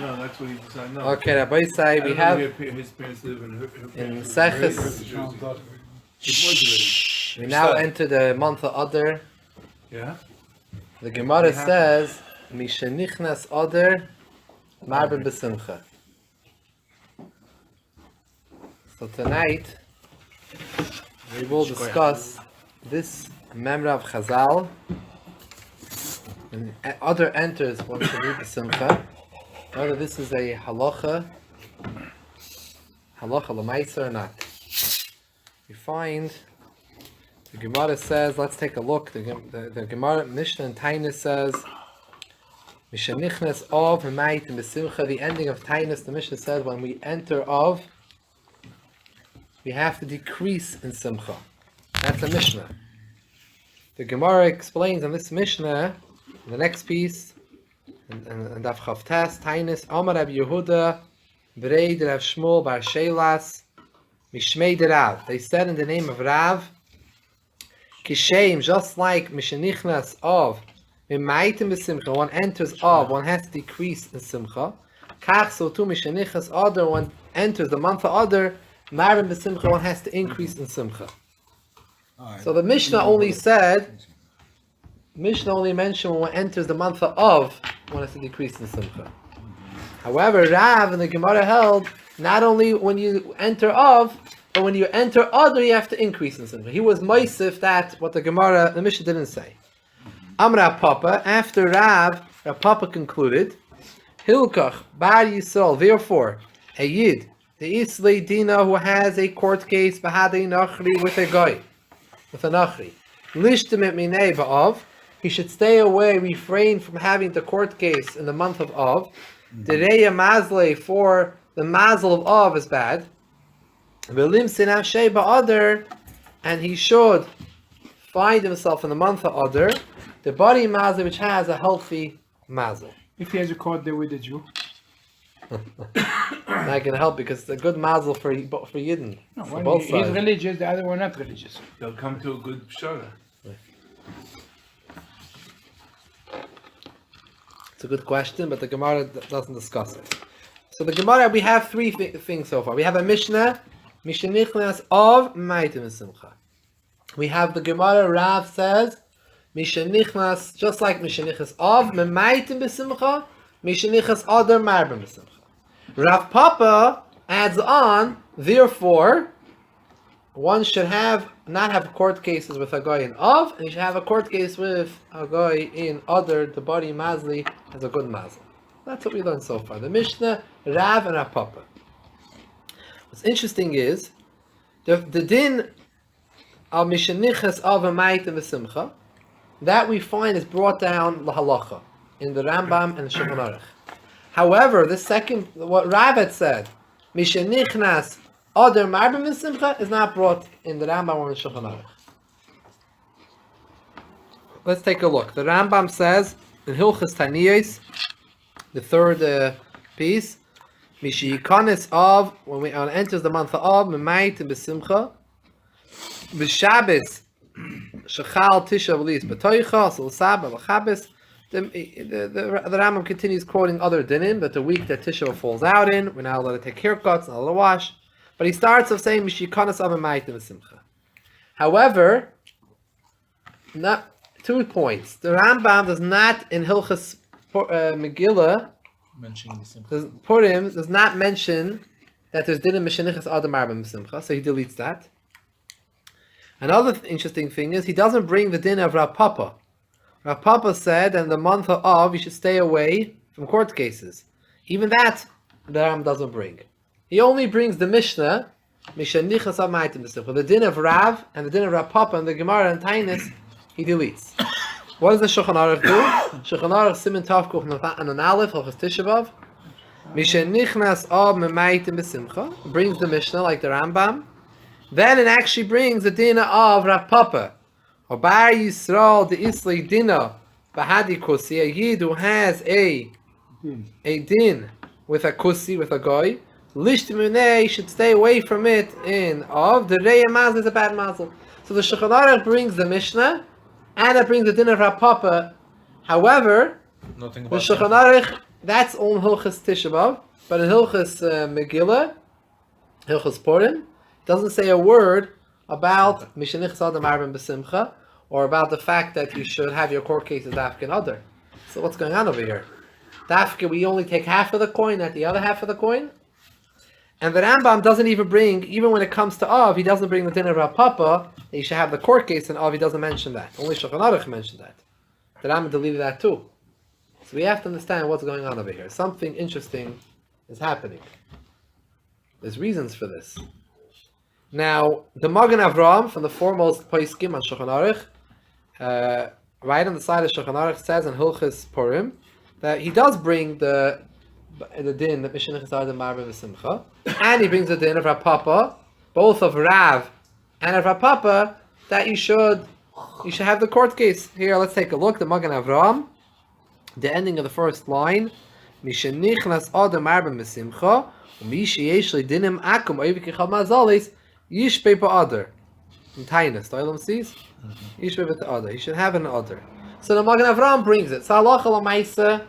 No, that's what he decided. No. Okay, Rabbi say we have his parents live in her Seches. We now enter the month of Adar. Yeah. The Gemara says, "MeShenichnas Adar Marbim beSimcha." So tonight we will discuss this memra of Chazal. And Adar enters when to read beSimcha. Whether this is a halacha l'maisa or not. We find the Gemara says, let's take a look. The Gemara Mishnah and Tainus says, MeShenichnas Av Ma'atim beSimcha. The ending of Tainus, the Mishnah says, when we enter Av, we have to decrease in Simcha. That's a Mishnah. The Gemara explains in this Mishnah, the next piece, and Daf Chavtas, Tainus, Amar Rabbi Yehuda, Brei de Rav Shmuel bar Shelas, Mishmei de Rav. They said in the name of Rav, Kishem, just like MeShenichnas Av, Mimaitim beSimcha, one enters Av, one has to decrease in Simcha. Kach, so too MeShenichnas Adar, one enters the month of Adar, Marbim beSimcha, one has to increase in Simcha. So the Mishnah only mentioned when one enters the month of Av, one has to decrease in Simcha. However, Rav and the Gemara held, not only when you enter Av, but when you enter Adar, you have to increase in Simcha. He was Moisif that what the Mishnah didn't say. Amra Papa, after Rav Papa concluded, Hilkach Bar Yisrael, therefore, a Yid, the Islay Dina who has a court case, Bahadei Nachri with a guy, with a Nachri, Lishtim et Minei Ba'av, he should stay away, refrain from having the court case in the month of Av. Dereya Mazle, for the Mazel of Av is bad. Velim Sinam Sheba Adar, and he should find himself in the month of Adar, the body Mazel which has a healthy Mazel. If he has a court there with a Jew? Not going to help because it's a good Mazel for Yidden. No, for both he's sides. religious, the other one not religious. They'll come to a good pshara. It's a good question, but the Gemara doesn't discuss it. So the Gemara, we have three things so far. We have a Mishnah, MeShenichnas Av Ma'atim beSimcha. We have the Gemara, Rav says, MeShenichnas, just like MeShenichnas Av Ma'atim beSimcha, MeShenichnas Adar Marbim beSimcha. Rav Papa adds on, therefore, one should not have court cases with a guy in Av, and you should have a court case with a guy in Adar, the body Mazli has a good Mazel. That's what we learned so far. The Mishnah, Rav and Rav Papa. What's interesting is, the din of MeShenichnas Av Ma'atim beSimcha, that we find is brought down the Halachah in the Rambam and the Shulchon Oruch. However, the second, what Rav had said, MeShenichnas Adar Marbim beSimcha, is not brought in the Rambam or in the Shulchan Oruch. Let's take a look. The Rambam says in Hilchos Taniyos, the third piece, Mishiyikanis Av, when we enters the month of Av, Mimaitim beSimcha, B'Shabbos Shechal Tisha V'Lis B'Toicha, so Saba V'Chabes. The Rambam continues quoting other dinim, that the week that Tisha falls out in, we're not allowed to take haircuts, not allowed to wash. But he starts off saying Mishiyikanis Av Ma'atim beSimcha. However, 2 points. The Rambam does not in Hilchos Megillah Purim does not mention that there's din in MeShenichnas Adar Marbim beSimcha, so he deletes that. Another interesting thing is he doesn't bring the din of Rav Papa. Rav Papa said in the month of Av you should stay away from court cases. Even that the Rambam doesn't bring. He only brings the Mishnah, MeShenichnas Av Ma'atim beSimcha. The din of Rav and the din of Rav Papa and the Gemara and Tainus, he deletes. What does the Shulchan Oruch do? Shulchan Oruch Siman Tav Kuf and an Aleph, Hilchos Tisha B'Av. MeShenichnas Av Ma'atim beSimcha, brings the Mishnah like the Rambam. Then it actually brings the din of Rav Papa. Or Bar Yisrael, the Islay Dina, Bahadi Kusi, a Yid who has a din with a Kusi, with a guy, Lishtimunei should stay away from it in Av. The Reya Mazel is a bad Mazel. So the Shulchan Oruch brings the Mishnah, and it brings the din of Rav Papa. However, the Shulchan Oruch that's on Hilchas Tisha B'Av, but in Hilchas Megillah, Hilchas Purim, it doesn't say a word about MeShenichnas Adar Marbim beSimcha, or about the fact that you should have your court cases Dafka and Adar. So what's going on over here? Dafka, we only take half of the coin, not the other half of the coin. And the Rambam doesn't even bring, even when it comes to Av, he doesn't bring the din of Rav Papa, that you should have the court case in Av, he doesn't mention that. Only Shulchan Oruch mentioned that. The Rambam deleted that too. So we have to understand what's going on over here. Something interesting is happening. There's reasons for this. Now, the Magen Avraham, from the foremost Poskim on Shulchan Oruch, right on the side of Shulchan Oruch, says in Hilchas Purim, that he does bring the din that MeShenichnas Adar Marbim beSimcha, and he brings the din of Rav Papa, both of Rav and of Rav Papa, that you should have the court case. Here, let's take a look. The Magen Avraham, the ending of the first line, MeShenichnas Adar Marbim beSimcha, u'mishi yesh li dinim akum oivik echad mazalis yishpei ba'adar. In Tainus, the Olam sees yishpei ba'adar. You should have an adar. So the Magen Avraham brings it. So Halachah l'maisa,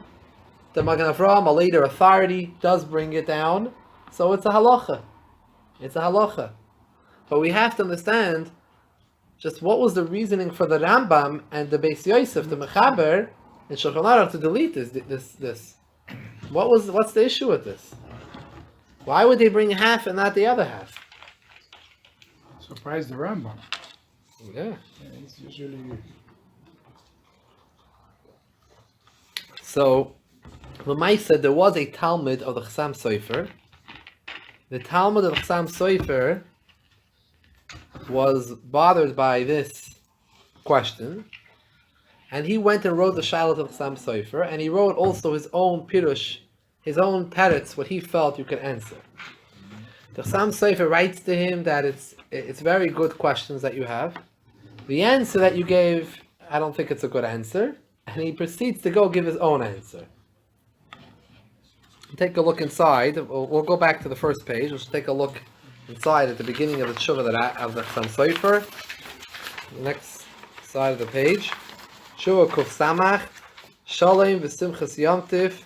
the Magen Avraham, a later authority, does bring it down. So it's a halacha. It's a halacha. But we have to understand just what was the reasoning for the Rambam and the Beis Yosef, the Mechaber, and Shulchan Aruch to delete this. What's the issue with this? Why would they bring half and not the other half? Surprised the Rambam. Yeah. It's usually... So, Lamai said there was a Talmud of the Chassam Sofer. The Talmud of the Chassam Sofer was bothered by this question, and he went and wrote the Shiloh of the Chassam Sofer, and he wrote also his own Pirush, his own Peretz, what he felt you could answer. The Chassam Sofer writes to him that it's very good questions that you have. The answer that you gave, I don't think it's a good answer, and he proceeds to go give his own answer. Take a look inside. We'll go back to the first page. We'll take a look inside at the beginning of the Tshuva of the Chassam Sofer. The next side of the page. Tshuva Kuf Samach, Shalom v'Simchas Yomtiv.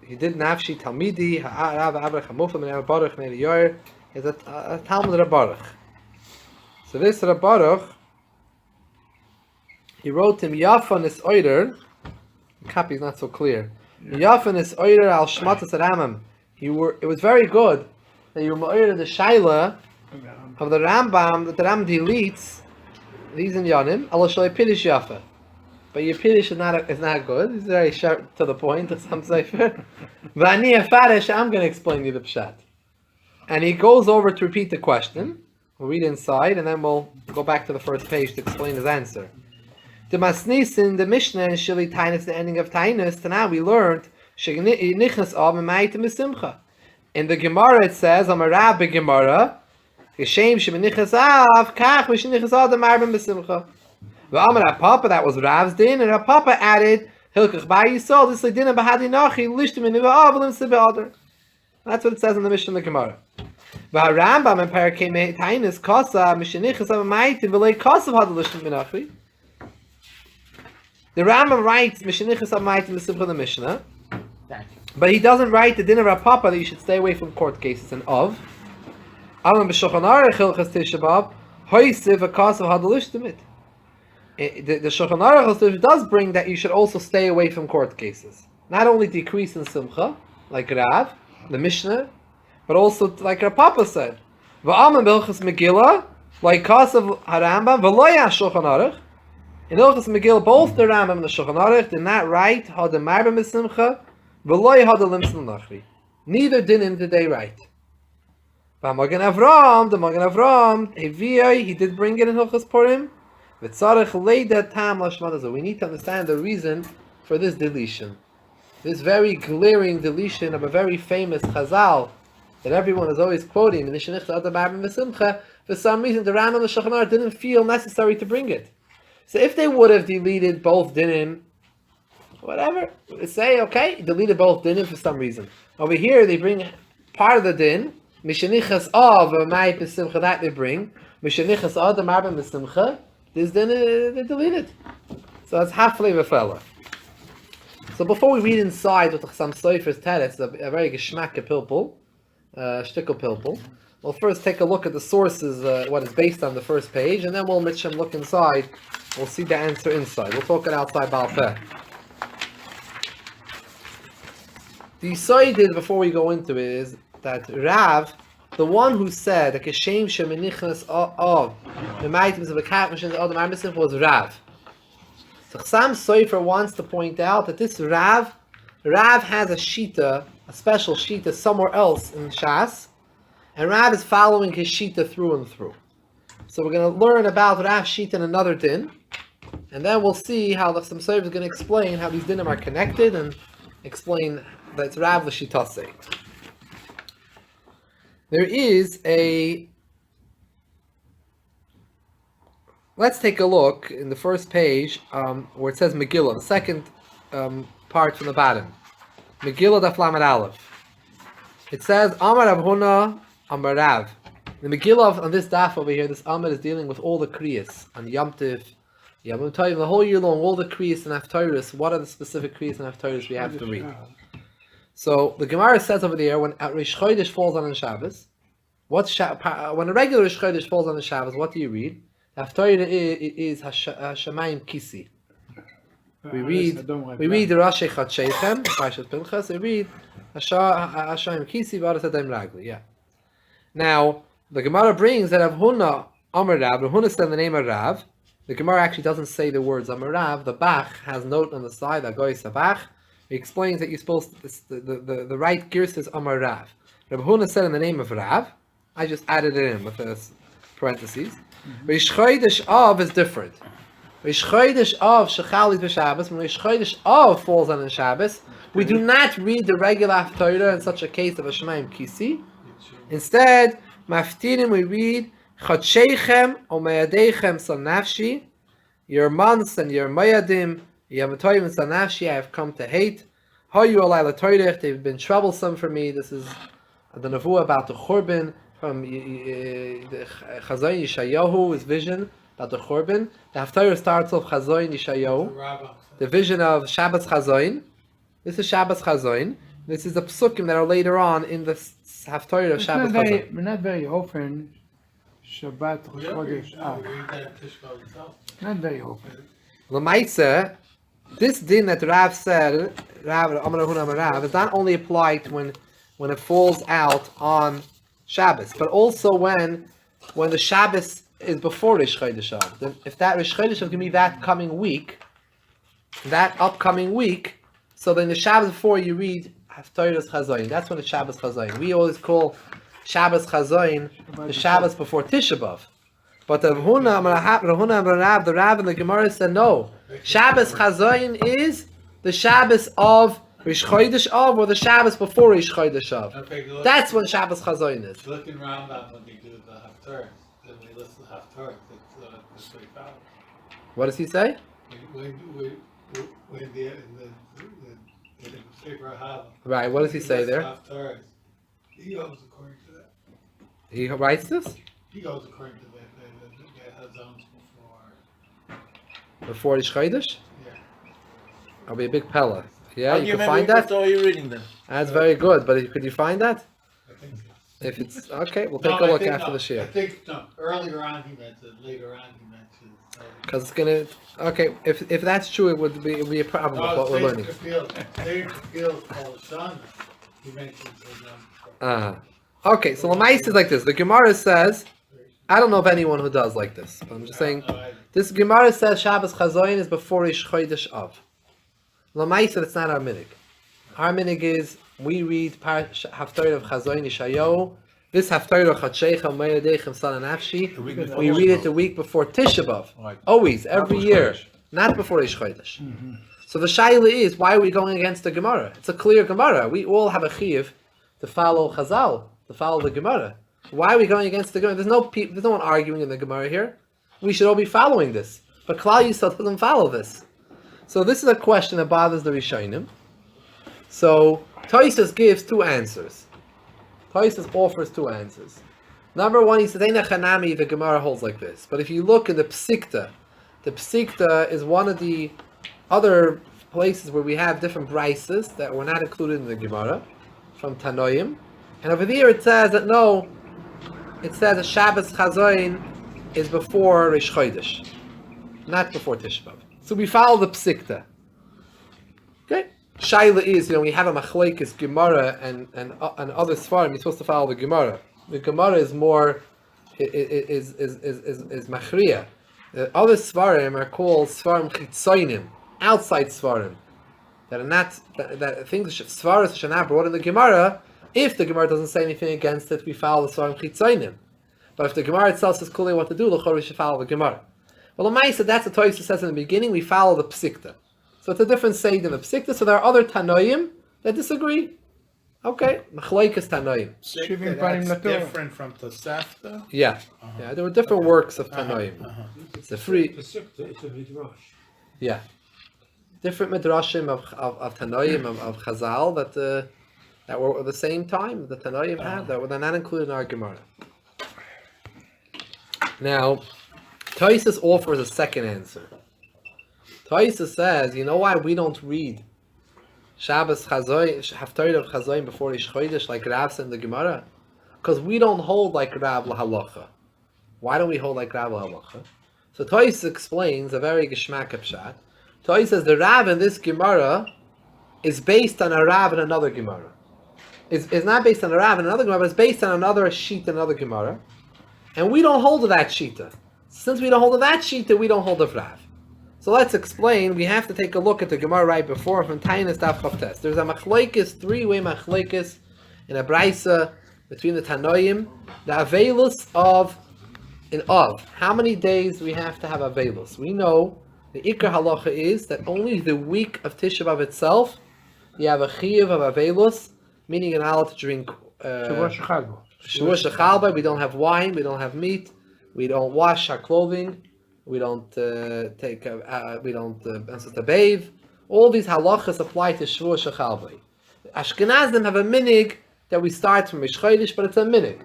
He did Nafshi Talmidi, Ha'arav Abrach HaMufam and Baruch Neil Yor. Is a Talmud Reb Baruch. So this Reb Baruch, he wrote him Yafan is Oider. The copy is not so clear. Yafan is Oider al Shmatas Ramam. It was very good that you were Oider the Shaila of the Rambam that the Rambam deletes these in Yanim. Allah Shalai Pidish Yafa. But your Pidish is not good. It's very sharp to the point of some Sefer. Vani Afarish, I'm going to explain you the Pshat. And he goes over to repeat the question. We'll read inside and then we'll go back to the first page to explain his answer. The Masnisin, the Mishnah, and Shili Tainus, the ending of Tainus, now we learned Shenichnas Adar Marbim beSimcha. In the Gemara it says, I'm a Rabbi Gemara, Geshem Shemenichnas Av, Kach Meshenichnas Adar Marbim beSimcha. V'amar Papa, that was Rav's din, and Papa added, Hilkach Ba Yisol, this Lidin Bahadi Nachi, Lishtim in Niva Avalim Sibadar. That's what it says in the Mishnah in the Gemara. Rambam and Parakeh Tainus Kosa Meshenichnas Adar Marbim v'lei Kosav Hadal Lishtim Minachi. The Rambam writes Meshenichnas Adar Marbim beSimcha in the Mishnah, but he doesn't write the din of Rav Papa that you should stay away from court cases and of. Alam b'Shulchan Oruch Hilchas Tisha B'Av Hoysiv a Kosav Hadal Lishtim. The Shulchan Aruch does bring that you should also stay away from court cases. Not only decrease in Simcha, like Rav, the Mishnah, but also like Rav Papa said. V'amen b'Hilchas Megillah, like Kasav HaRambam, v'loya Shulchan Aruch. In Hilchas Megillah, both the Rambam and the Shulchan Aruch did not write Hadar Marbim beSimcha, v'loya Hadar Limtzim Nachri. Neither did they write. But the Magen Avraham, he did bring it in Hilchas Purim. We need to understand the reason for this deletion. This very glaring deletion of a very famous Chazal that everyone is always quoting, MeShenichnas Adar Marbim beSimcha. For some reason, the Rambam and the Shulchan Aruch didn't feel necessary to bring it. So if they would have deleted both dinim, whatever, say, okay, deleted both dinim for some reason. Over here, they bring part of the din, MeShenichnas Adar Marbim beSimcha, that they bring, MeShenichnas Adar Marbim beSimcha. This then they deleted. So that's halfway v'fella. So before we read inside with the Chassam Sofer's teretz, a very geschmacke pilpul, shtickle pilpul, we'll first take a look at the sources, what is based on the first page, and then we'll look inside. We'll see the answer inside. We'll talk it outside Baal Peh. The Yisoid before we go into it is that Rav, the one who said that Keshem MeShenichnas Adar Marbim was Rav. So Chassam Sofer wants to point out that this Rav has a shita, a special shita somewhere else in Shas, and Rav is following his shita through and through. So we're going to learn about Rav's shita in another din, and then we'll see how the Chassam Sofer is going to explain how these dinim are connected and explain that it's Rav l'shitase. There is a... Let's take a look in the first page where it says Megillah, the second part from the bottom. Megillah Daf Lamed Aleph. It says Amar Rav Huna Amar Rav. The Megillah on this daf over here, this Amar is dealing with all the kriyas on Yom Tiv, Yom Tovim, the whole year long, all the kriyas and haftarahs. What are the specific kriyas and haftarahs we have to read? So the Gemara says over there, when Rish Chodesh falls on Shabbos, when a regular Rish Chodesh falls on the Shabbos, what do you read? The haftarah is Hashemayim Kisi. We read the Rashi Chadsheichem, Parashat Pinchas. We read Hashemayim Kisi V'Aras Adayim Ragli. Yeah. Now the Gemara brings that Rav Huna Amar Rav. Rav Huna said the name of Rav. The Gemara actually doesn't say the words Amar Rav. The Bach has note on the side, Agoy Sabach. He explains that you're supposed to, the right gears is Amar Rav. Rav Huna said in the name of Rav. I just added it in with the parentheses. Rish Chodesh Av is different. Rish Chodesh Av Shechalit b'Shabbos. When Rish Chodesh Av falls on the Shabbos, we do not read the regular haftarah in such a case of Hashemayim Kisi. Instead, Maftirim we read Chadsheichem o Meyadeichem Sal Nafshi. Your months and your Mayadim, Yom Tovim and Sal Nafshi I have come to hate. Hayu Alayla Toirech, they've been troublesome for me. This is the nevuah about the Churban from Chazayin Yeshayahu, his vision about the Churban. The haftarah starts off Chazayin Yeshayahu, the vision of Shabbos Chazayin. This is Shabbos Chazayin. This is the psukim that are later on in the haftarah of Shabbos Chazayin. Not very often. Shabbat Chodesh Av. Not very often. L'maisa, this din that Rav said, Rav Amar Huna Amar Rav, is not only applied when it falls out on Shabbos, but also when the Shabbos is before Rish Chodesh Av. Then if that Rish Chodesh Av can be that coming week, that upcoming week, so then the Shabbos before you read Haftarah's Chazayin. That's when it's Shabbos Chazayin. We always call Shabbos Chazayin the Shabbos before Tisha B'Av. But the Rav and the Gemara said no. Shabbos Chazayin is the Shabbos of Rish Chodesh Av or the Shabbos before Rish Chodesh Av. That's when Shabbos Chazayin is. Look in Rambam when they do the Haftarah. Then when they list the Haftarah, it's very powerful. What does he say? When the paper have. Right, what does he say there? Haftarah, he goes according to that. He writes this? He goes according to that Hazons Before Rish Chodesh? Yeah. I'll be a big pella. Yeah, How you do you can remember find that? what story you're reading then? That's very good, but could you find that? I think so. If it's okay, we'll take a look after the I share. think earlier on he meant it, later on he meant it. Because it's gonna. Okay, if that's true, it would be a problem with what we're learning. He mentions it. Okay, so Lamais is like this. The Gemara says, I don't know of anyone who does like this, but I'm just saying. This Gemara says Shabbos Chazayin is before Rish Chodesh Av. Lamais, that's not our minig. Our minig is we read Haftarah of Chazayin Yeshayahu. This Haftarah of Chadsheichem Meyadeichem Sal Nafshi. We read it the week before Tisha B'Av. Always, every year, not before Rish Chodesh. So the shaila is, why are we going against the Gemara? It's a clear Gemara. We all have a chiyuv to follow Chazal, to follow the Gemara. Why are we going against the Gemara? There's no one arguing in the Gemara here. We should all be following this. But Klal Yisrael doesn't follow this. So this is a question that bothers the Rishonim. So Tosfos gives two answers. Tosfos offers two answers. Number one, he says, Eina Chanami, the Gemara holds like this. But if you look in the Psikta The beSimcha is one of the other places where we have different brises that were not included in the Gemara from Tanoim. And over there it says that no, it says that Shabbos Chazoin is before Rish Chodesh, not before Tisha B'Av. So we follow the beSimcha. Okay? Shaila is, we have a machlekes Gemara and other Svarim, you're supposed to follow the Gemara. The Gemara is more, is machriya. The other Svarim are called Svarim Chitzoinim, outside Svarim. That are not, that things, Svarim should not brought in the Gemara. If the Gemara doesn't say anything against it, we follow the Svarim Chitzoinim. But if the Gemara itself says clearly what to do, we should follow the Gemara. Well, the Maisa, that's what Tosfos says in the beginning, we follow the beSimcha. So it's a different saying than the beSimcha. So there are other Tanoim that disagree. Okay, Machlokes Tanoim. That's different from Tosefta? Yeah, yeah, there were different works of Tanoim. It's a free. beSimcha is a midrash. Yeah, different midrashim of Tanoim of Chazal that were at the same time the Tanoim had that were not included in our Gemara. Now, Tosfos offers a second answer. Tosfos says, you know why we don't read Shabbos Chazoin, Haftarah of Chazoin before Rish Chodesh like Rav said in the Gemara? Because we don't hold like Rav Lahalacha. Why don't we hold like Rav Lahalacha? So Tosfos explains a very geschmack pshat. Tosfos says the Rav in this Gemara is based on a Rav in another Gemara. It's not based on a Rav in another Gemara, but it's based on another sheet in another Gemara. And we don't hold to that shita. Since we don't hold to that shita, we don't hold of Rav. So let's explain. We have to take a look at the Gemara right before from Tainis Daf Chavtes. There's a machlekes, three-way machlekes in a brisa between the Tanoim. The avelus of how many days we have to have avelus. We know the ikar halacha is that only the week of Tisha B'Av itself you have a chiyuv of avelus, meaning you're not allowed to drink Shavua Shechalba. We don't have wine, we don't have meat, we don't wash our clothing. We don't bathe. All these halachas apply to Shavua Shechalvei. Ashkenazim have a minig that we start from Rish Chodesh, but it's a minig.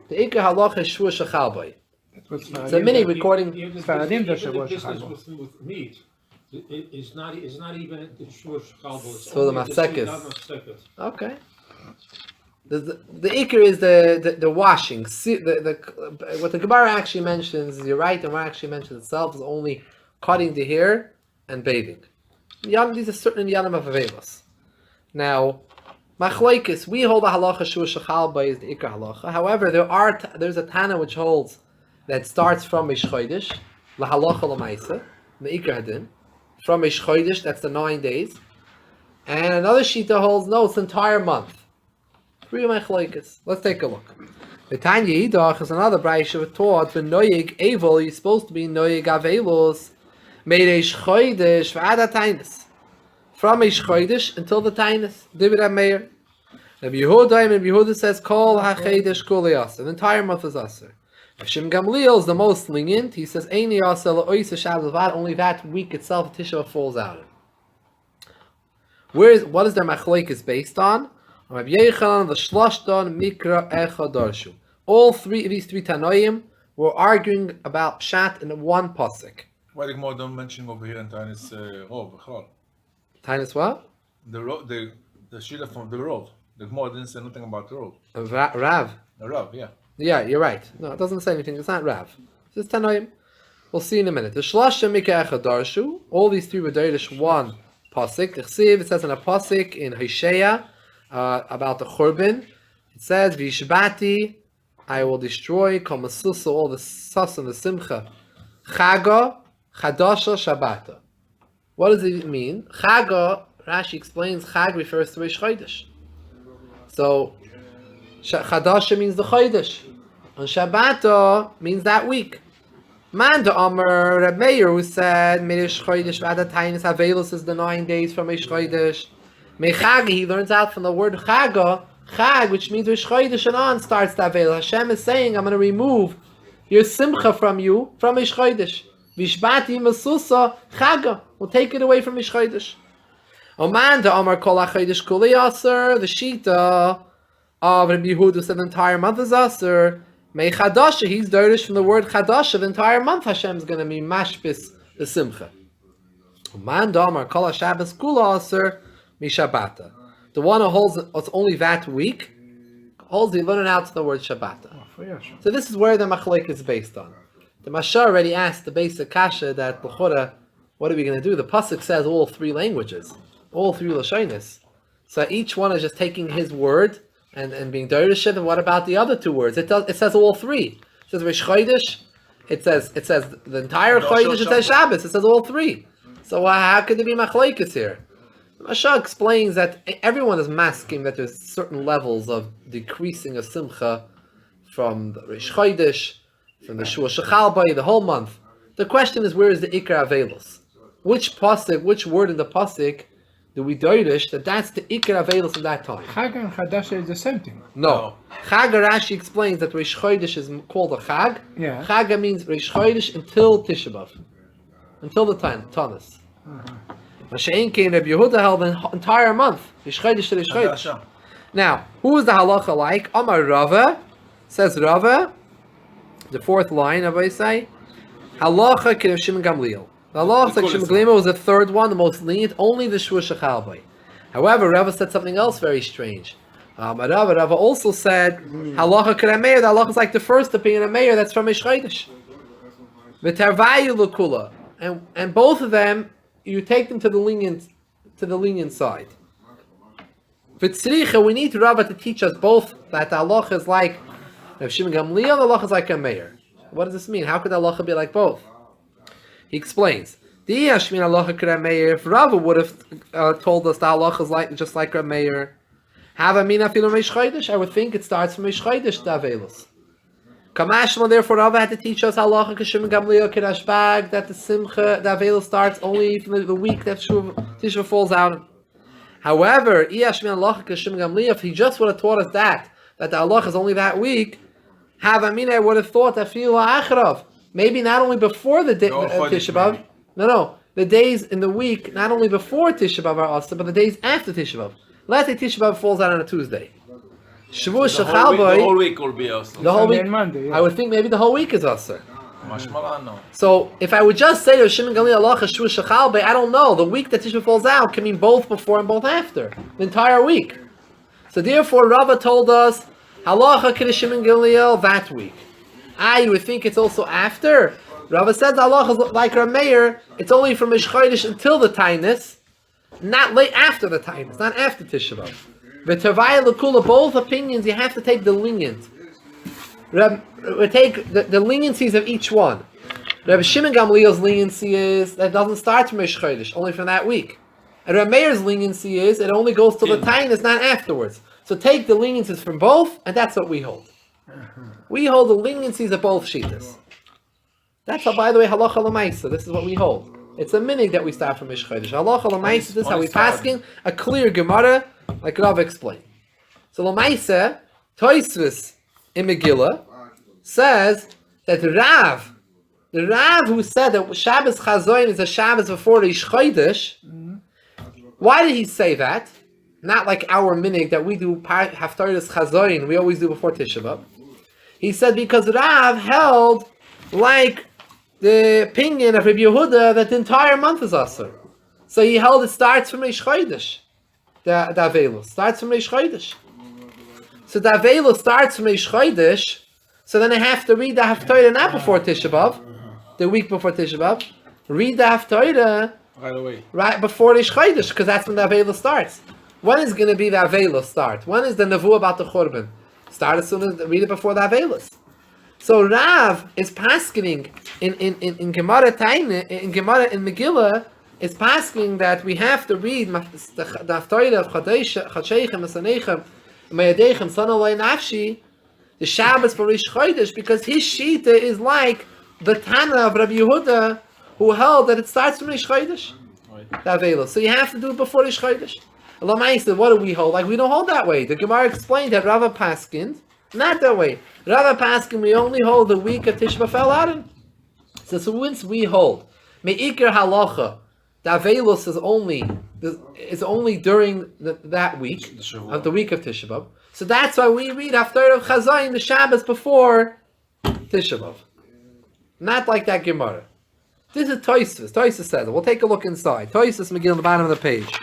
The ikar halacha is Shavua Shechalvei. It's a minig recording. The business with meat is not even the Shavua Shechalvei. So the masekes. Okay. The ikar is the washing. What the Gemara actually mentions, you're right, the Gemara actually mentions itself is only cutting the hair and bathing. These are certain yanim of avelos. Now, machlokes, we hold the halacha Shavua Shechalvei is the ikar halacha. However, there's a Tana which holds that starts from Rish Chodesh, la halacha l'maisa, the ikar hadin, from Rish Chodesh, that's the 9 days, and another shita holds no, it's the entire month. Three machlokes. Let's take a look. The Tanya Yidach is another brayso taught for noyig evil. You're supposed to be noyig avelos, meireish chodesh v'ad hatainis, from Rish Chodesh until the tainis. David Meir. Rabbi Yehuda says kol hachedesh kol yasser. The entire month is aser. Shim Gamliel is the most lenient. He says eini yasser la'oisa Shabbos v'ad. Only that week itself Tisha B'Av falls out. What is their machlokes based on? All three of these three Tanoim were arguing about Pshat in one pasuk. Why the Gemara don't mention over here in Tainis Rov? Tainis what? The Shila from the Rov. The Gemara didn't say nothing about the Rov. Rav. The Rav, yeah. Yeah, you're right. No, it doesn't say anything. It's not Rav. It's just Tanoim. We'll see in a minute. The Shlosha Mikra Echad Darshu. All these three were Darish one pasuk. It says in a pasuk in Hosea about the Churban. It says, Vishbati, I will destroy, Kamasusa, all the sus and the simcha. Chaga, Chadasha, Shabbata. What does it mean? Chaga, Rashi explains, Chag refers to Rish Chodesh. So, Chadasha means the Chodesh. And Shabbata means that week. Man the Amr, Reb Meir, who said, Mirish Chodesh, Vada Tainis, Havelus is the 9 days from Rish Chodesh. Mechag, he learns out from the word Chaga, Chag, which means Rish Chodesh and on starts the Avel. Hashem is saying, I'm going to remove your simcha from you, from Rish Chodesh. Vishbati Masusa, Chaga, we'll take it away from Rish Chodesh. Oman, the Amar Kol HaChodesh Kuli Aser, the Shita of Rabbi Yehuda said the entire month is Aser. Mechadasha, he's dirtish from the word Chadasha, the entire month Hashem is going to be mashpis, the beSimcha. Man damar kol Shabbos kula aser mishabata. The one who holds it's only that week holds the learning out to the word Shabbata. So this is where the machlek is based on. The Mashar already asked the basic kasha that l'chora, what are we going to do? The pasuk says all three languages, all three lashonis. So each one is just taking his word and being derishit. And what about the other two words? It says all three. It says Rish Chodesh. It says the entire Chodesh. It says Shabbos. It says all three. So how could there be machlekes here? Mashal explains that everyone is masking that there's certain levels of decreasing of simcha from the Rish Chodesh, from the Shua Shechal Bay, the whole month. The question is, where is the Ikar Avelos? Which pasuk, which word in the pasuk do we doirish that's the Ikar Avelos in that time? Chag and Chadash is the same thing. No. Chag Rashi explains that Rish Chodesh is called a Chag. Yeah. Chag means Rish Chodesh until Tisha B'Av. Until the time, Tanis. Mashiach and Rabbi Yehuda held the entire month. Rish Chodesh to Rish Chodesh. Now, who is the halacha like? Amar Rava, says Rava, the fourth line of Isai, halacha k'Rav Shimon Gamliel. The halacha like Shimon Gamliel was the third one, the most lenient, only the Shua Shechal Bay. However, Rava said something else very strange. Rava also said halacha k'Rav Meir. The halacha is like the first opinion of Meir, that's from Rish Chodesh. V'tarvayu l'kula, and both of them, you take them to the lenient side. V'tzricha, we need Rava to teach us both that the halacha is like Rav Shimon Gamliel, the halacha is like a Meir. What does this mean? How could the halacha be like both? He explains. If Rava would have told us the halacha is like just like Rav Meir, have a mina filo Rish Chodesh, I would think it starts from Rish Chodesh to Avelos. Kamashma, therefore Rava had to teach us halacha k'Shimon Gamliel k'Rashbag, that the Simcha, the Avelos starts only from the week that Tisha falls out. However, if he just would have taught us that the halacha is only that week, I would have thought that achrav, maybe not only before the day Tisha B'Av, no, the days in the week, not only before Tisha B'Av are also, but the days after Tisha B'Av. Let's say Tisha B'Av falls out on a Tuesday. The whole week will be also. The whole week, Monday, yeah. I would think maybe the whole week is also. No. So if I would just say to Shimon Gamliel halacha Shua Shechal Bay, I don't know. The week that Tisha B'Av falls out can mean both before and both after. The entire week. So therefore Rava told us halacha k'Rav Shimon Gamliel that week. You would think it's also after. Rava said the halacha is like Rav Meir. It's only from Rish Chodesh until the Tainus, not late after the Tainus, not after Tisha B'Av. V'tavaya l'kula, both opinions you have to take the lenient. We take the leniencies of each one. Rabbi Shimon Gamliel's leniency is that it doesn't start from Rish Chodesh, only from that week. And Rabbi Meir's leniency is it only goes till the Tainus, not afterwards. So take the leniencies from both, and that's what we hold. We hold the leniencies of both shitas. That's how, by the way, halacha l'maisa. This is what we hold. It's a minig that we start from Rish Chodesh. Halacha l'maisa. This is how we paskin a clear Gemara, like Rav explained. So l'maisa, Tosfos in Megillah says that the Rav who said that Shabbos Chazoin is a Shabbos before Rish Chodesh. Why did he say that? Not like our minig that we do Haftarahs Chazoin, we always do before Tisha B'Av. He said because Rav held like the opinion of Rabbi Yehuda that the entire month is Asur. So he held it starts from Rish Chodesh. The Avelos starts from Rish Chodesh. So the Avelos starts from Rish Chodesh. So then I have to read the Haftarah not before Tisha B'Av, the week before Tisha B'Av. Read the Haftarah Right away. right before Rish Chodesh, because that's when the Avelos starts. When is going to be the Avelos start? When is the Nevuah about the Churban? Start as soon as read it before the Avelos. So Rav is paskening in Gemara Taina, in Gemara in Megillah is paskening that we have to read the Haftarah of Chadsheichem, Mesanechem, Mayadechem, Sanalei Nafshi, the Shabbos for Rish Chodesh, because his shita is like the Tana of Rabbi Yehuda, who held that it starts from Rish Chodesh. The Avelos. So you have to do it before Rish Chodesh. Lamaisa, what do we hold? Like we don't hold that way. The Gemara explained that Rava paskined not that way. Rava paskin, we only hold the week of Tisha B'Av fell out in. So once we hold Me'ikar Halacha, the Avelos is only during that week of the week of Tisha B'Av. So that's why we read Haftarah of Chazayin the Shabbos before Tisha B'Av. Not like that Gemara. This is Tosfos. Tosfos says it. We'll take a look inside. Tosfos Megillah on the bottom of the page.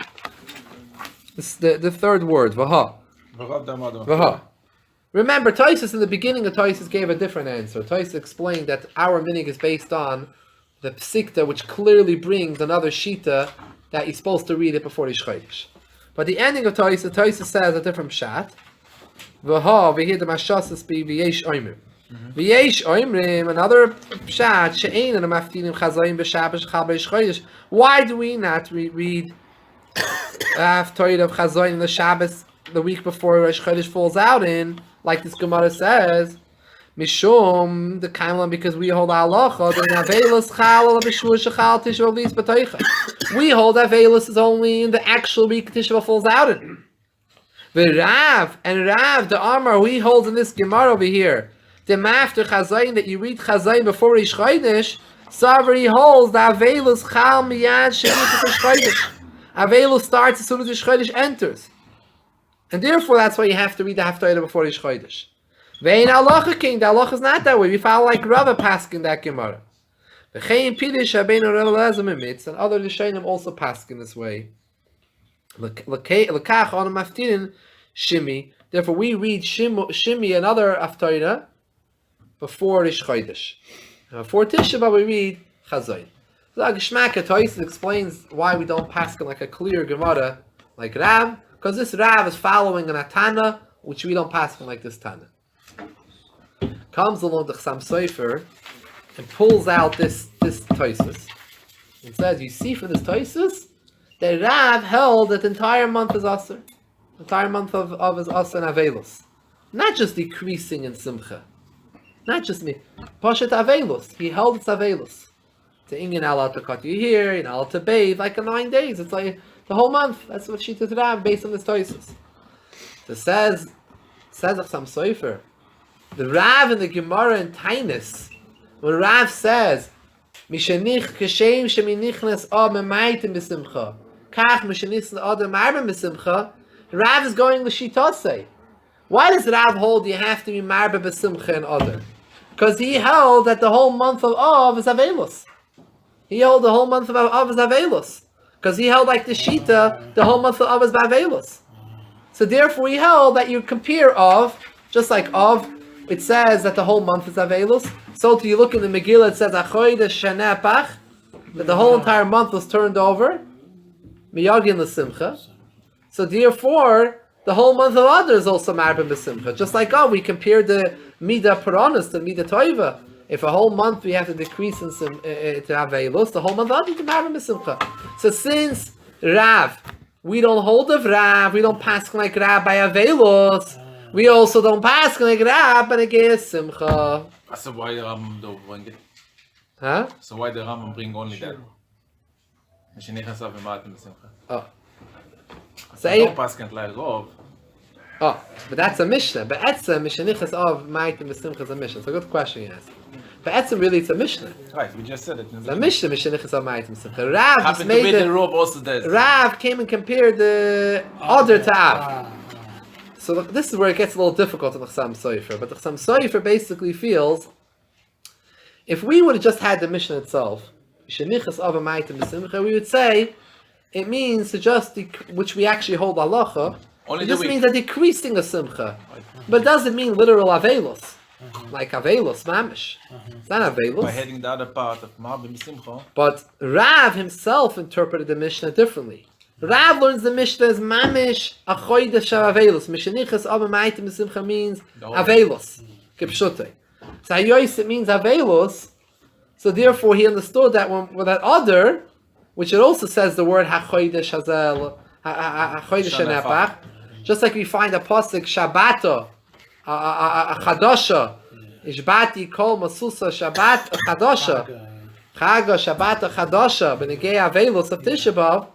This is the third word, Vaha. Vaha. Remember, Tosfos in the beginning of Tosfos gave a different answer. Tosfos explained that our minig is based on the Psikta, which clearly brings another Shita that you're supposed to read it before Rish Chodesh. But the ending of Tosfos says a different Pshat. Vaha, we hear the Mashasas be V'yesh Oimrim. V'yesh Oimrim, another Pshat, She'ein and Maftinim Chazayim B'Shabbos Chal B'Rish Chodesh. Why do we not read Haftarah of Chazayim the Shabbos the week before Rish Chodesh falls out in, like this Gemara says, Mishum, the Kaimlan, because we hold Halachah, we hold Avelis is only in the actual week Tishba falls out in. The Rav, the Amar, we hold in this Gemara over here, the Mafter Chazayin, that you read Chazayin before Rish Chodesh, Savri holds the Avelis Chal Miyad Shemit Rish Chodesh. Avelis starts as soon as Rish Chodesh enters. And therefore, that's why you have to read the Haftarah before Rish Chodesh. Vein Halacha King, the Halacha is not that way. We follow like Rava Pask in that Gemara. V'chein Pidish Habeinu Rava Lezim Emitz, and other Rishonim also Pask in this way. L'kach on a Maftirin Shimi. Therefore, we read Shimi, another Haftarah, before Rish Chodesh. Before Tisha B'Av, we read Chazayin. So Geshmaka Tosfos explains why we don't Pask in like a clear Gemara like Rav, because this Rav is following an Tana, which we don't Pask in like this Tana. Comes along the Chassam Sofer and pulls out this Tosfos and says, you see from this Tosfos that Rav held that the entire month is Asr. The entire month of his Asr and Avelos. Not just decreasing in Simcha. Not just me. Pashat Avelos. He held it's Avelos. To Inyan allowed to cut you here, you're not allowed to bathe, like in 9 days. It's like the whole month. That's what she did Rav based on this Tosfos. So says Chassam Sofer, the Rav in the Gemara in Tainus, when Rav says, Mishenich Kashem Sheminichnas Adar Marbim beSimcha, Kach MeShenichnas Adar Marbim beSimcha, Rav is going the Shitosei. Why does Rav hold you have to be Marbim beSimcha and Adar? Because he held that the whole month of Av is Avelos. He held the whole month of Av is Avelos. Because he held like the Shita, the whole month of Av is Avelos. So therefore he held that you compare Av, just like Av, it says that the whole month is Avelos. So to you look in the Megillah, it says Achodesh Shaneh Pach, that the whole entire month was turned over. Miyagin l'Simcha. So therefore, the whole month of Adar is also Marbim beSimcha. Just like we compared the Midah Puranas to Midah Toiva. If a whole month we have to decrease to Avelos, the whole month of Adar to Marbim beSimcha. So since Rav, we don't hold of Rav, we don't pass like Rav by Avelos, we also don't pass like Rav by Negei Simcha. So why the Rambam don't bring it? Huh? So why the Rambam bring only that? MeShenichnas Adar Marbim beSimcha. Oh. So don't pass can't like Rov. Oh, but that's a Mishnah. But Etzem, MeShenichnas Adar Marbim beSimcha is a Mishnah. It's a good question you asked. But Etzem really it's a Mishnah. Right, we just said it. It's a Mishnah, MeShenichnas Adar Marbim beSimcha. Rav just Happened to made be the Rov also there. Rav came and compared the Adar to Av. So look, this is where it gets a little difficult in the Chassam Sofer. But the Chassam Sofer basically feels, if we would have just had the Mishnah itself, MeShenichnas Adar Marbim beSimcha, we would say it means to just, which we actually hold Halachah, it just means a decreasing of Simcha. But it doesn't mean literal Avelos. Like Avelos, Mamish. It's not Avelos. By heading the other part of Marbim beSimcha. But Rav himself interpreted the Mishnah differently. Rav learns the Mishnah as Mamish Achodesh Avelos. MeShenichnas Adar Marbim beSimcha means Avelos. Kipshutei. So Hayois it means Avelos. So therefore he understood that with that Adar, which it also says the word Hachodesh Hazel, Hachodesh Shaneh, just like we find a pasuk Shabbato, a Chadosha, Ishbati Kol Masusa Shabbat Chadosha, Chaga Shabbat Chadosha, Benegei Avelos of Tisha B'Av,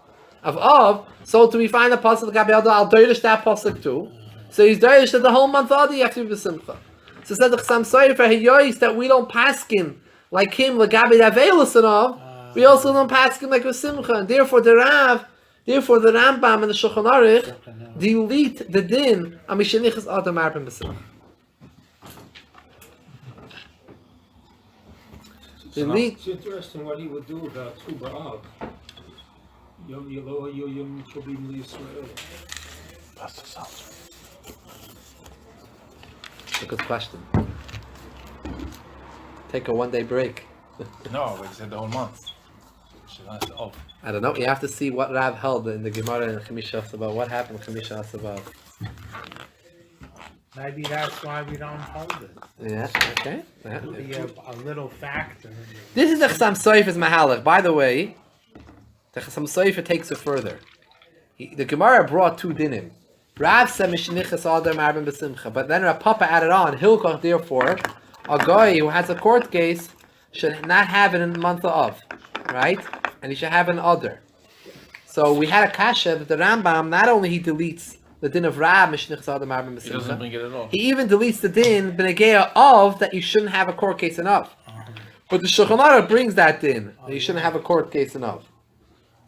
of Av. So do we find a pasuk Gabriel Al Doirish that pasuk too? So he's Doirish that the whole month of Adar you have to be beSimcha. So said the Chassam Sofer for Hayois that we don't paskin like him Gabriel Avelos and Av. We also don't pass him like beSimcha, and therefore the Rambam and the Shulchon Oruch delete the din on MeShenichnas Adar Marbim beSimcha. delete. It's interesting what he would do about Tu B'Av. Yom Yelo Yom Tovim L'Yisrael. It's a good question. Take a 1-day break. No, we said the whole month. Oh, I don't know. You have to see what Rav held in the Gemara and Chemishas about what happened in Chemishas about. Maybe that's why we don't hold it. Yeah. Okay. Yeah. It'll be a little factor. This is the Chassam Sofer's Mahalach. By the way, the Chassam Sofer takes it further. The Gemara brought 2 dinim. Rav said MeShenichnas Adar Marbim beSimcha, but then Rav Papa added on Hilchach. Therefore, a guy who has a court case should not have it in the month of, right? And he should have an Adar. So we had a kasha that the Rambam not only he deletes the din of Rav MeShenichnas Adar Marbim he doesn't bring beSimcha, it at all. he even deletes the din b'negeya of that you shouldn't have a court case in of. But the Shulchon Oruch brings that din that you shouldn't have a court case in of.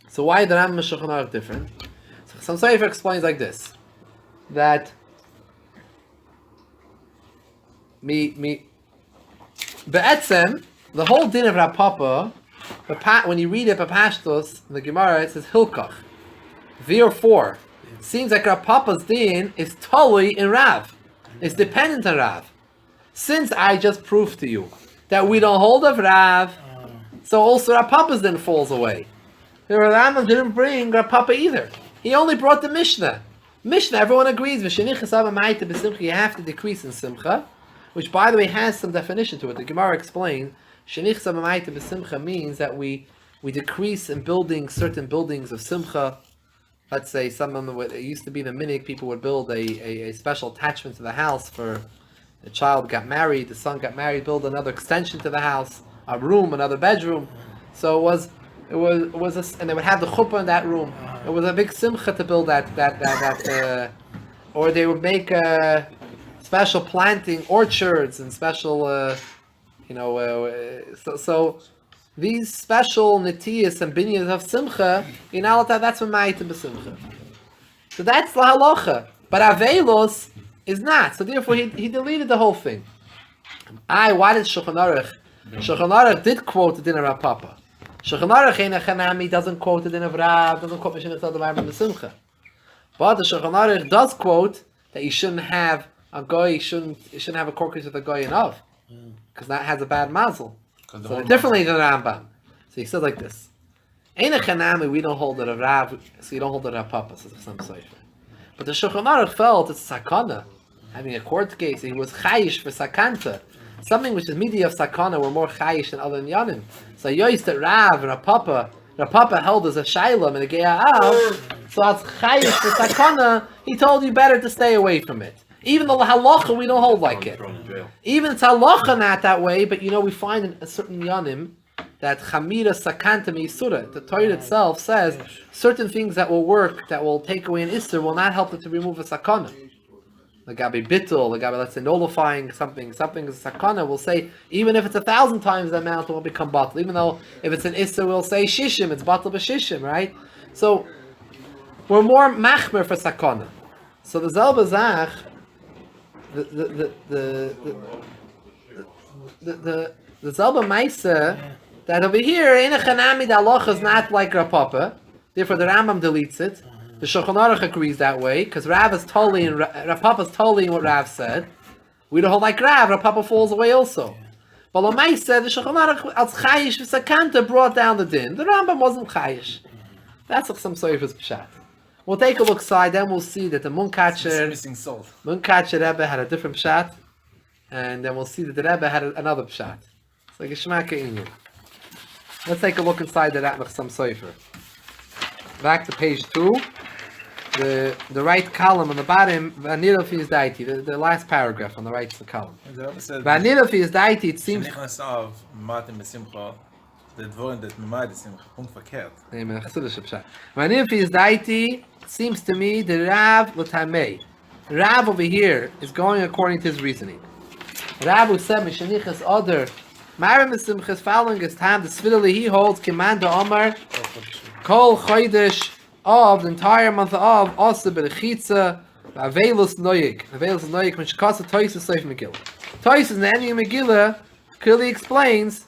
So why the Rambam and Shulchon Oruch different? So some Sofer explains like this, that be'etzem, the whole din of Rav Papa, when you read it Pashtos in the Gemara, it says Hilkach. Therefore, it seems like Rav Papa's din is totally in Rav. It's dependent on Rav. Since I just proved to you that we don't hold of Rav, so also Rav Papa's din falls away. The Rambam didn't bring Rav Papa either. He only brought the Mishnah. Mishnah, everyone agrees, MeShenichnas Adar Marbim beSimcha, you have to decrease in Simcha, which by the way has some definition to it. The Gemara explains, MeShenichnas Adar Marbim beSimcha means that we decrease in building certain buildings of Simcha. Let's say it used to be the minhag, people would build a special attachment to the house for the child got married, the son got married, build another extension to the house, a room, another bedroom. So and they would have the chuppah in that room. It was a big simcha to build that or they would make special planting orchards and special, so these special netiyas and binyas of simcha, that's what ma'atim besimcha. So that's the halacha. But avelos is not. So therefore he deleted the whole thing. Why did Shulchon Oruch? Shulchon Oruch did quote the din of Rav Papa. Shulchan Oruch in a Chanami doesn't quote the din of Rav, doesn't quote MeShenichnas Adar Marbim beSimcha. But the Shulchan Oruch does quote that you shouldn't have a goy, you shouldn't have a court case with a goy in of, because that has a bad mazel. So differently than the Rambam. So he says like this: in a Chanami we don't hold it of Rav, so you don't hold it of Papa. Says some Sofer. But the Shulchan Oruch felt it's sakana, having a court case. He was chayish for sakanta. Something which is midi of sakana were more chayish than other yanim. So yois that Rav and Rav Papa held as a shaylam and a ge'a'av. So as chayish for sakana, he told you better to stay away from it. Even the halacha we don't hold like it. Even it's halacha not that way, but we find in a certain yanim that chamira sakanta meisura. The Torah itself says certain things that will work, that will take away an isser, will not help it to remove a sakana. The gabi bittul, the gabi, let's say, nullifying something is a sakana, we'll say, even if it's 1,000 times the amount, it won't become batal. Even though, if it's an issa, we'll say shishim, it's batal b'shishim, right? So, we're more machmer for sakana. So the Zalbazach, the Zalba Maisa, that over here, in a Chanami, the halacha is not like Rav Papa, therefore the Rambam deletes it. The Shulchan Oruch agrees that way, because Rav Papa is totally in what Rav said. We don't hold like Rav Papa falls away also. But Lamai said the Shulchan Oruch als chayish v'sakanta brought down the din. The Rambam wasn't chayish. That's like some Sofer's pshat. We'll take a look side, then we'll see that the Munkacher Rebbe had a different pshat, and then we'll see that the Rebbe had another pshat. It's like a shmaka inyan. Let's take a look inside the Chassam Sofer. Back to page 2. The right column on the bottom, Vanira Fiz Daiti, the last paragraph on the right column. Vanira Fiz Daiti, it seems. MeShenichnas Adar Marbim beSimcha, the dvorim that memad beSimcha, punkt verkehrt. Amen. Vanira Fiz Daiti, seems to me the Rav L'Tamei. Rav over here is going according to his reasoning. Rav who said MeShenichnas Adar Marbim beSimcha is following his time. The Svidali he holds command to Omar Kol Chodesh of the entire month of also berechitza avelus noyik which costs a Toysus Seif Megillah. Toysus in the end of Megillah clearly explains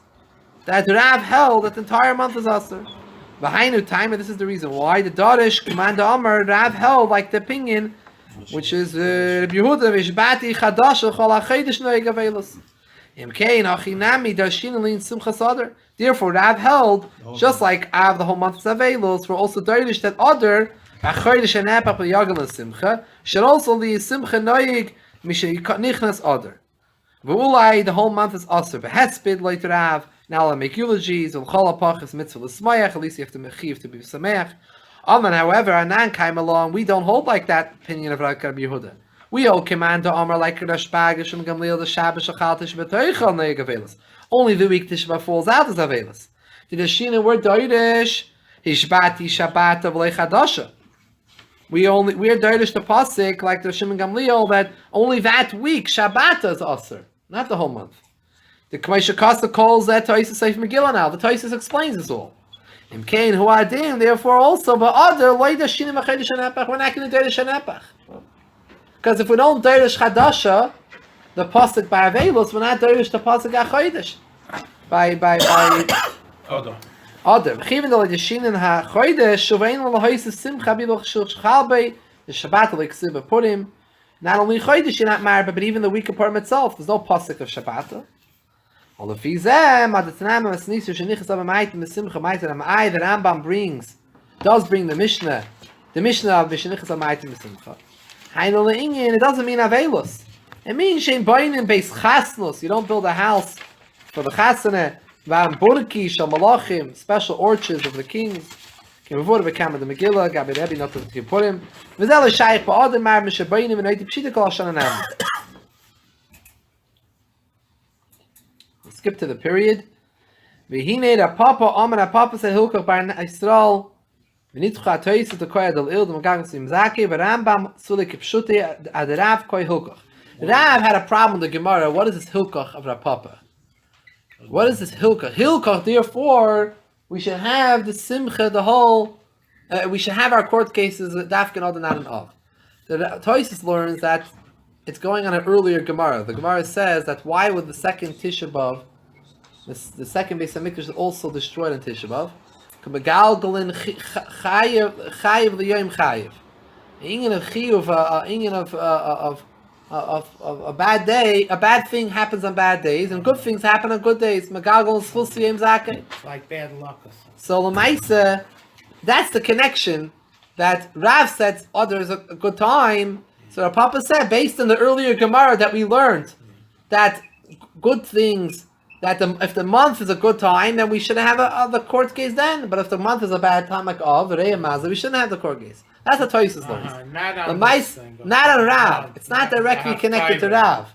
that Rav held that the entire month is Asr. V'hainu time, and this is the reason why the Darish command Amar Rav held like the opinion, which is Rabbi Yehuda v'ishbati chadash chol hachodesh noeg avelos. Imkein achinami darshin alin simchas adar. Therefore, Rav held just like Av the whole month is avelos. We're also Darish that Adar hachodesh and epach b'yagal simcha should also be simcha noeg MeShenichnas Adar. V'ulai the whole month is Asr. V'hespid like Rav. Now I'll make eulogies. Ulchalapach mitzvah l'smayach. At least you have to mechiv to be sameach. Amen. However, Anan came along. We don't hold like that opinion of Rabbi Yehuda. We hold command to Amar like Rashbagish and Gamliel the Shabbos Shachatish B'Toichal Ne'Gavelis. Only the week Tishba falls out as Avelis. The Shina word Doirish Hishbati Shabbat of Lechadasha. We are Doirish the pasuk like the Shimon Gamliel that only that week Shabbat is Asr, not the whole month. The K'may Shakasa calls that Taisus Seif Megillah now. The Taisus explains this all. Imkein hu adim, therefore also, but other loida shinim achedesh shenapach. We're not going to do the shenapach, because if we don't do the chadasha, the pasuk by avelos, we're not doing the pasuk achedesh by other. Even though the shinim hachedesh shuvein lahoyis simcha biloch shulchalbei the Shabbat leksiva purim. Not only chodesh not marba, but even the week of Purim itself, there's no pasuk of Shabbat. All of these, the Rambam does bring the Mishnah of MeShenichnas Adar Marbim. It doesn't mean Avelos. It means Shein Boinim Beis Chasnos. You don't build a house for the Chasana. Burki Shal Malachim, special orchards of the kings. Before the Kamar the Megillah, Gabi Rebbe not to Purim. V'zel Shaykh Ba'adar Marbim Sheboinim and Oiti Pshita Kol Hashanah. Skip to the period. V'hinei Papa Amar Papa said Hilkach Bar Yisrael v'nitcha Toyis the Koyad Al Il the Magagas Imzaki v'Rambam Sulik Pshuti Adarav Koy Hilkach. Rav had a problem with the Gemara. What is this Hilkach of Rav Papa? What is this Hilkach? Hilkach. Therefore, we should have the Simcha, the whole. We should have our court cases Dafkin Od and Not an Of. The Toyis learns that it's going on an earlier Gemara. The Gemara says that why would the second Tisha B'Av, the second beSimcha is also destroyed in Tisha B'Av? K'megalgalin chayiv l'yoyim chayiv. Ingen of chiyuv, ingen of a bad day. A bad thing happens on bad days, and good things happen on good days. Megalgalin schus l'yoyim zakei. It's like bad luck or something. So l'maisa, that's the connection that Rav said. Oh, there's a good time. So our Papa said, based on the earlier Gemara that we learned, that good things, that if the month is a good time, then we shouldn't have the court case then. But if the month is a bad time, like we shouldn't have the court case. That's what Toysus learns. Not on Rav. It's not directly connected to Rav.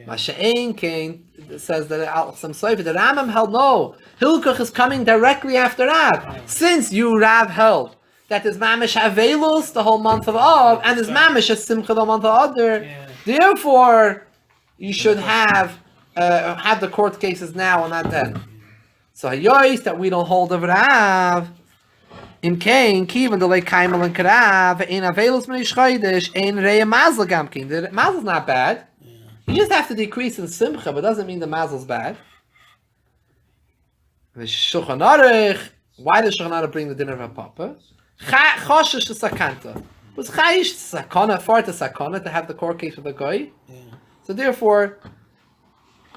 Masha'en Kain says that some Sofer, the Rambam held no. Hilkach is coming directly after Rav. Since you Rav held that is mamish avelos the whole month of Av, and is mamish a simcha the month of Adar. Therefore, you should have the court cases now and not then. So hayois that we don't hold of Rav. In Kain, kivan delay kaimel and karav in avelos meish chodesh in reya mazel gamkin. The mazel's not bad. You just have to decrease in simcha, but doesn't mean the mazel's bad. The Shulchon Oruch. Why does Shulchan Oruch bring the dinner of a papa? Choshesh to sakanta. Was chayish sakana for the sakana to have the court case with the guy? So therefore,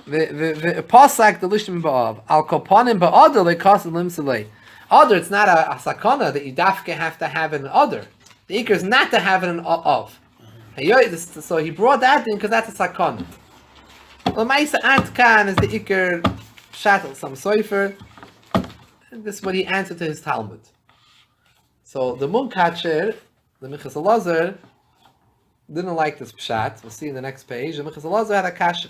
the pasak the lishim ba'av al kopanim ba'adar le'kasim limselei. Other, it's not a sakana that you dafke have to have in other. The ikar is not to have it in of. So he brought that in because that's a sakana. L'maisa antkan is the ikar shatel some soifer. This is what he answered to his Talmud. So the Munkacher, the Minchas Elazar, didn't like this pshat. We'll see in the next page. The Minchas Elazar had a kasha.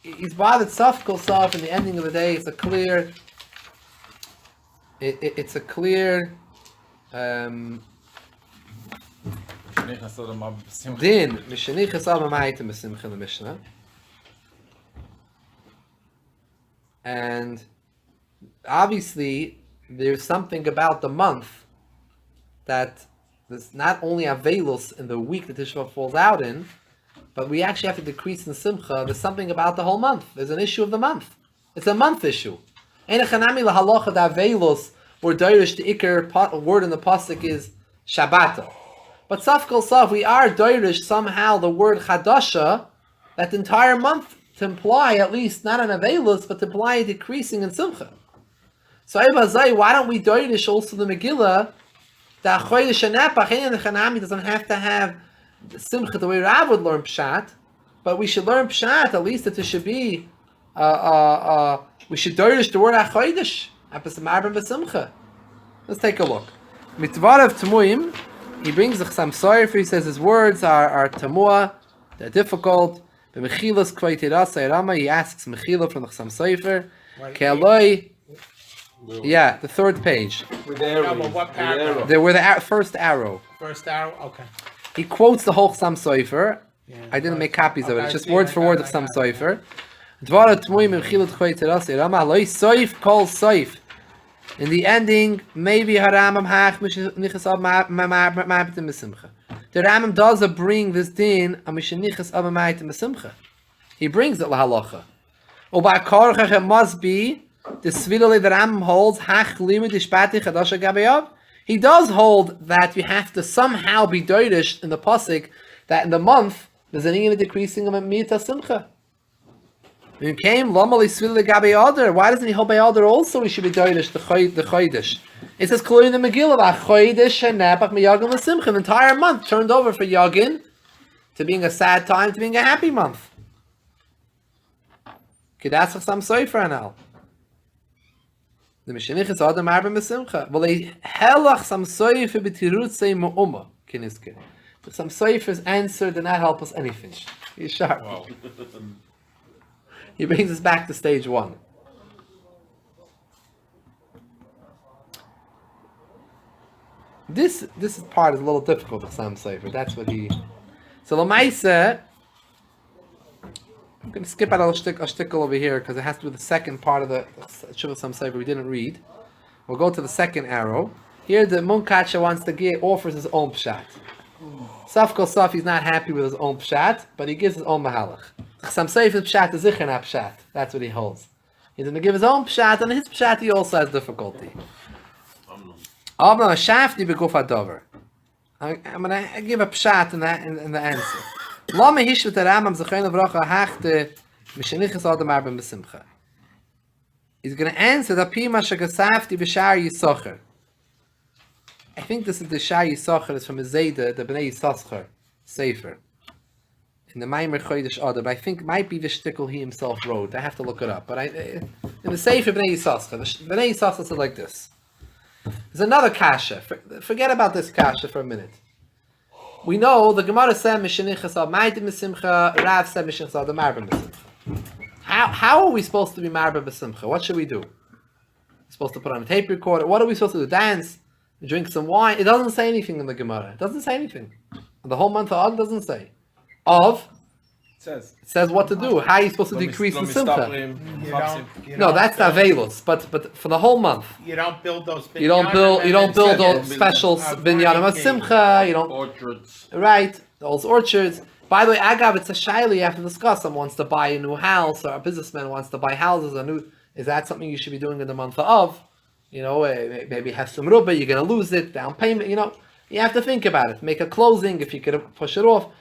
He's bothered sof kol sof. In the ending of the day, it's a clear. It's a clear. Din MeShenichnas Adar Marbim beSimcha in the Mishnah, and obviously there's something about the month that there's not only avelos in the week that Tisha B'Av falls out in, but we actually have to decrease in simcha. There's something about the whole month. There's an issue of the month. It's a month issue. Ein chanami lahalacha da velos, where Doirish the Iker word in the pasuk is Shabbat. But Saf Kol Saf, we are Doirish somehow the word Chadasha, that the entire month to imply at least not an Avelus, but to imply a decreasing in Simcha. So why don't we Doirish also the Megillah that Chodesh Hanepach and the Chanami doesn't have to have Simcha the way Rav would learn Pshat, but we should learn Pshat at least that there should be we should Doirish the word HaChodesh. beSimcha. Let's take a look. Mitvarav Tamuim, he brings the Chasam Sofer, he says his words are Tamua, they're difficult. B'mechilas kvei terasa Rama, he asks Mechila from the Chasam Sofer. Ke'aloi, yeah, the third page. With the arrow. What paragraph? There were the first arrow. First arrow? Okay. He quotes the whole Chasam Sofer. Yeah, I didn't make copies of it. Okay, It's just see, word I for got word it, of I Chasam got it. Sofer. Dvara Tmuim Mechilat kvei terasa Rama, Haloi Soif kol Soif. In the ending, maybe Haramam Hach MeShenichnas Adar Marbim beSimcha. The Rambam does bring this din a MeShenichnas Adar Marbim beSimcha. He brings it lahalacha. Oba Korchach, it must be the Svilole the Rambam holds Hach Limud Ishpati Chadasha Gabeyav. He does hold that you have to somehow be doirish in the pasuk that in the month there's an even decreasing of a mita simcha. When he came, Lomali Svilole Gabeyav, why doesn't he hold by Adar also? We should be doirish the Chodesh. It says clearly in the Megillah that Chodesh and Nepach Miyagin L'Simcha, the entire month turned over for Yagin to being a sad time to being a happy month. That's Chasam Sofer now. The MeShenichnas Adar Marbim beSimcha. Well, they helach Chasam Sofer b'tirutzei mu'uma kiniske. The Chasam Sofer's answer did not help us anything. He's sharp. Wow. He brings us back to stage one. This part is a little difficult with Chasam Sofer. That's what he. So Lamaisa, I'm going to skip out a shtickle over here because it has to do with the second part of the Chasam Sofer we didn't read. We'll go to the second arrow. Here the Munkacha wants to offers his own pshat. Saf Kol Saf, he's not happy with his own pshat, but he gives his own mahalach. Chasam Sofer's pshat is zichron pshat. That's what he holds. He's going to give his own pshat, and his pshat he also has difficulty. I'm going to give a pshat in the answer. Lama hishvat Rambam zechrein levracha hachte MeShenichnas Adar Marbim beSimcha. He's going to answer the pima shekasafti b'shar Yisachar. I think this is the Shar Yisachar. It's from a Zayda, the Bnei Yisachar Sefer in the Maimer Chodesh Adar. But I think it might be the shtickle he himself wrote. I have to look it up. But in the Sefer Bnei Yisachar, the Bnei Yisachar said like this. There's another kasha. Forget about this kasha for a minute. We know the Gemara said MeShenichnas Adar Marbim beSimcha. Rav said MeShenichnas Adar Marbim beSimcha. How are we supposed to be Marbim beSimcha? What should we do? We're supposed to put on a tape recorder. What are we supposed to do? Dance? Drink some wine? It doesn't say anything in the Gemara. It doesn't say anything. The whole month of Ad doesn't say. It says what to do. How are you supposed to decrease the simcha? No, that's not velos. But for the whole month, You don't build those. you don't build those special binyanim simcha. You don't Orchards. right those orchards. By the way, agav, it's a shaila you have to discuss. Someone wants to buy a new house, or a businessman wants to buy houses. Is that something you should be doing in the month of? You know, maybe have some rubber. You're going to lose it. Down payment. You know, you have to think about it. Make a closing if you could push it off.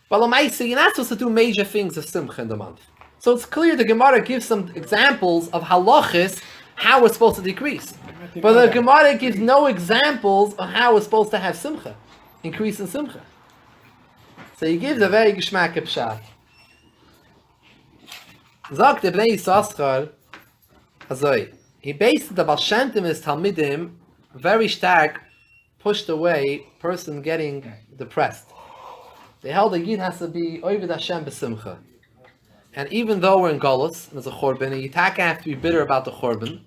But Lamaisa, you're not supposed to do major things of simcha in the month. So it's clear the Gemara gives some examples of halachis, how we're supposed to decrease. But the Gemara gives no examples of how we're supposed to have simcha, increase in simcha. So he gives a very geschmack pshat. Zog the Bnei Yisachar Hazoi. He based the Baal Shem Tov's Talmidim very stark, pushed away person getting depressed. They held that Yid has to be Oived Hashem beSimcha. And even though we're in Golus, and there's a Chorban, and you have to be bitter about the Chorban,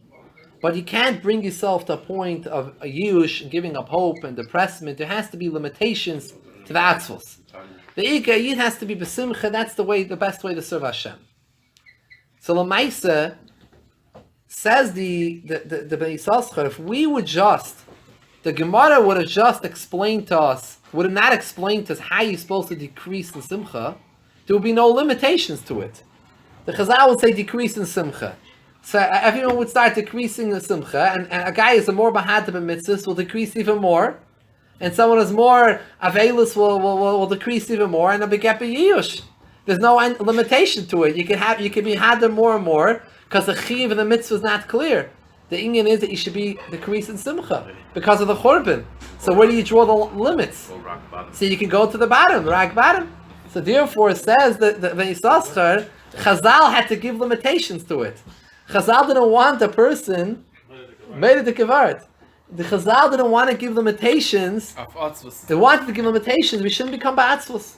but you can't bring yourself to a point of a Yush and giving up hope and depressment. There has to be limitations to the Atzvos. The Ika Yid has to be beSimcha. That's the best way to serve Hashem. So Lamaisa says the Bnei Yisachar, if we would just, the Gemara would have just explained to us, would have not explained to us how you're supposed to decrease in simcha, there would be no limitations to it. The Chazal would say decrease in simcha. So everyone would start decreasing the simcha, and a guy is a more bahadab mitzvahs will decrease even more, and someone is more avelus will decrease even more, and a beget b'yiyush. There's no limitation to it. You can be hadar more and more because the chiv and the mitzvah is not clear. The inyan is that you should be decreasing simcha because of the churban. So where do you draw the limits? So you can go to the bottom, rag bottom. So therefore it says that the Yisachar, Chazal had to give limitations to it. Chazal didn't want a person made it the kavart. The Chazal didn't want to give limitations. They wanted to give limitations. We shouldn't become ba'atzvus.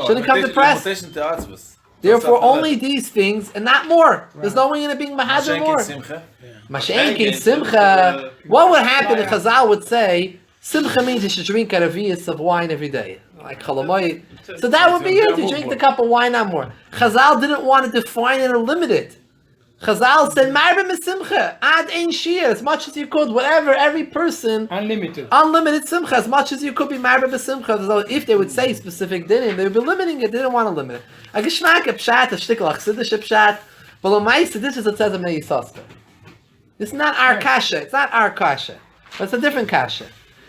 Shouldn't come depressed. Therefore, only these things and not more. There's no way in it being mahadir more. Mashenkin simcha. What would happen if Chazal would say simcha means you should drink a revius of wine every day, like chalamoy? So that would be it. You drink the cup of wine, not more. Chazal didn't want to define it or limit it. Chazal said marbim besimcha, add ein shia as much as you could, whatever every person. Unlimited simcha as much as you could be marbim besimcha. So if they would say specific dinim, they would be limiting it. They didn't want to limit it. A geschmack a pshat, a shtickl achsidish pshat. But l'maisa, this is what says in the Yisachar. This is not our kasha. It's not our kasha. But it's a different kasha.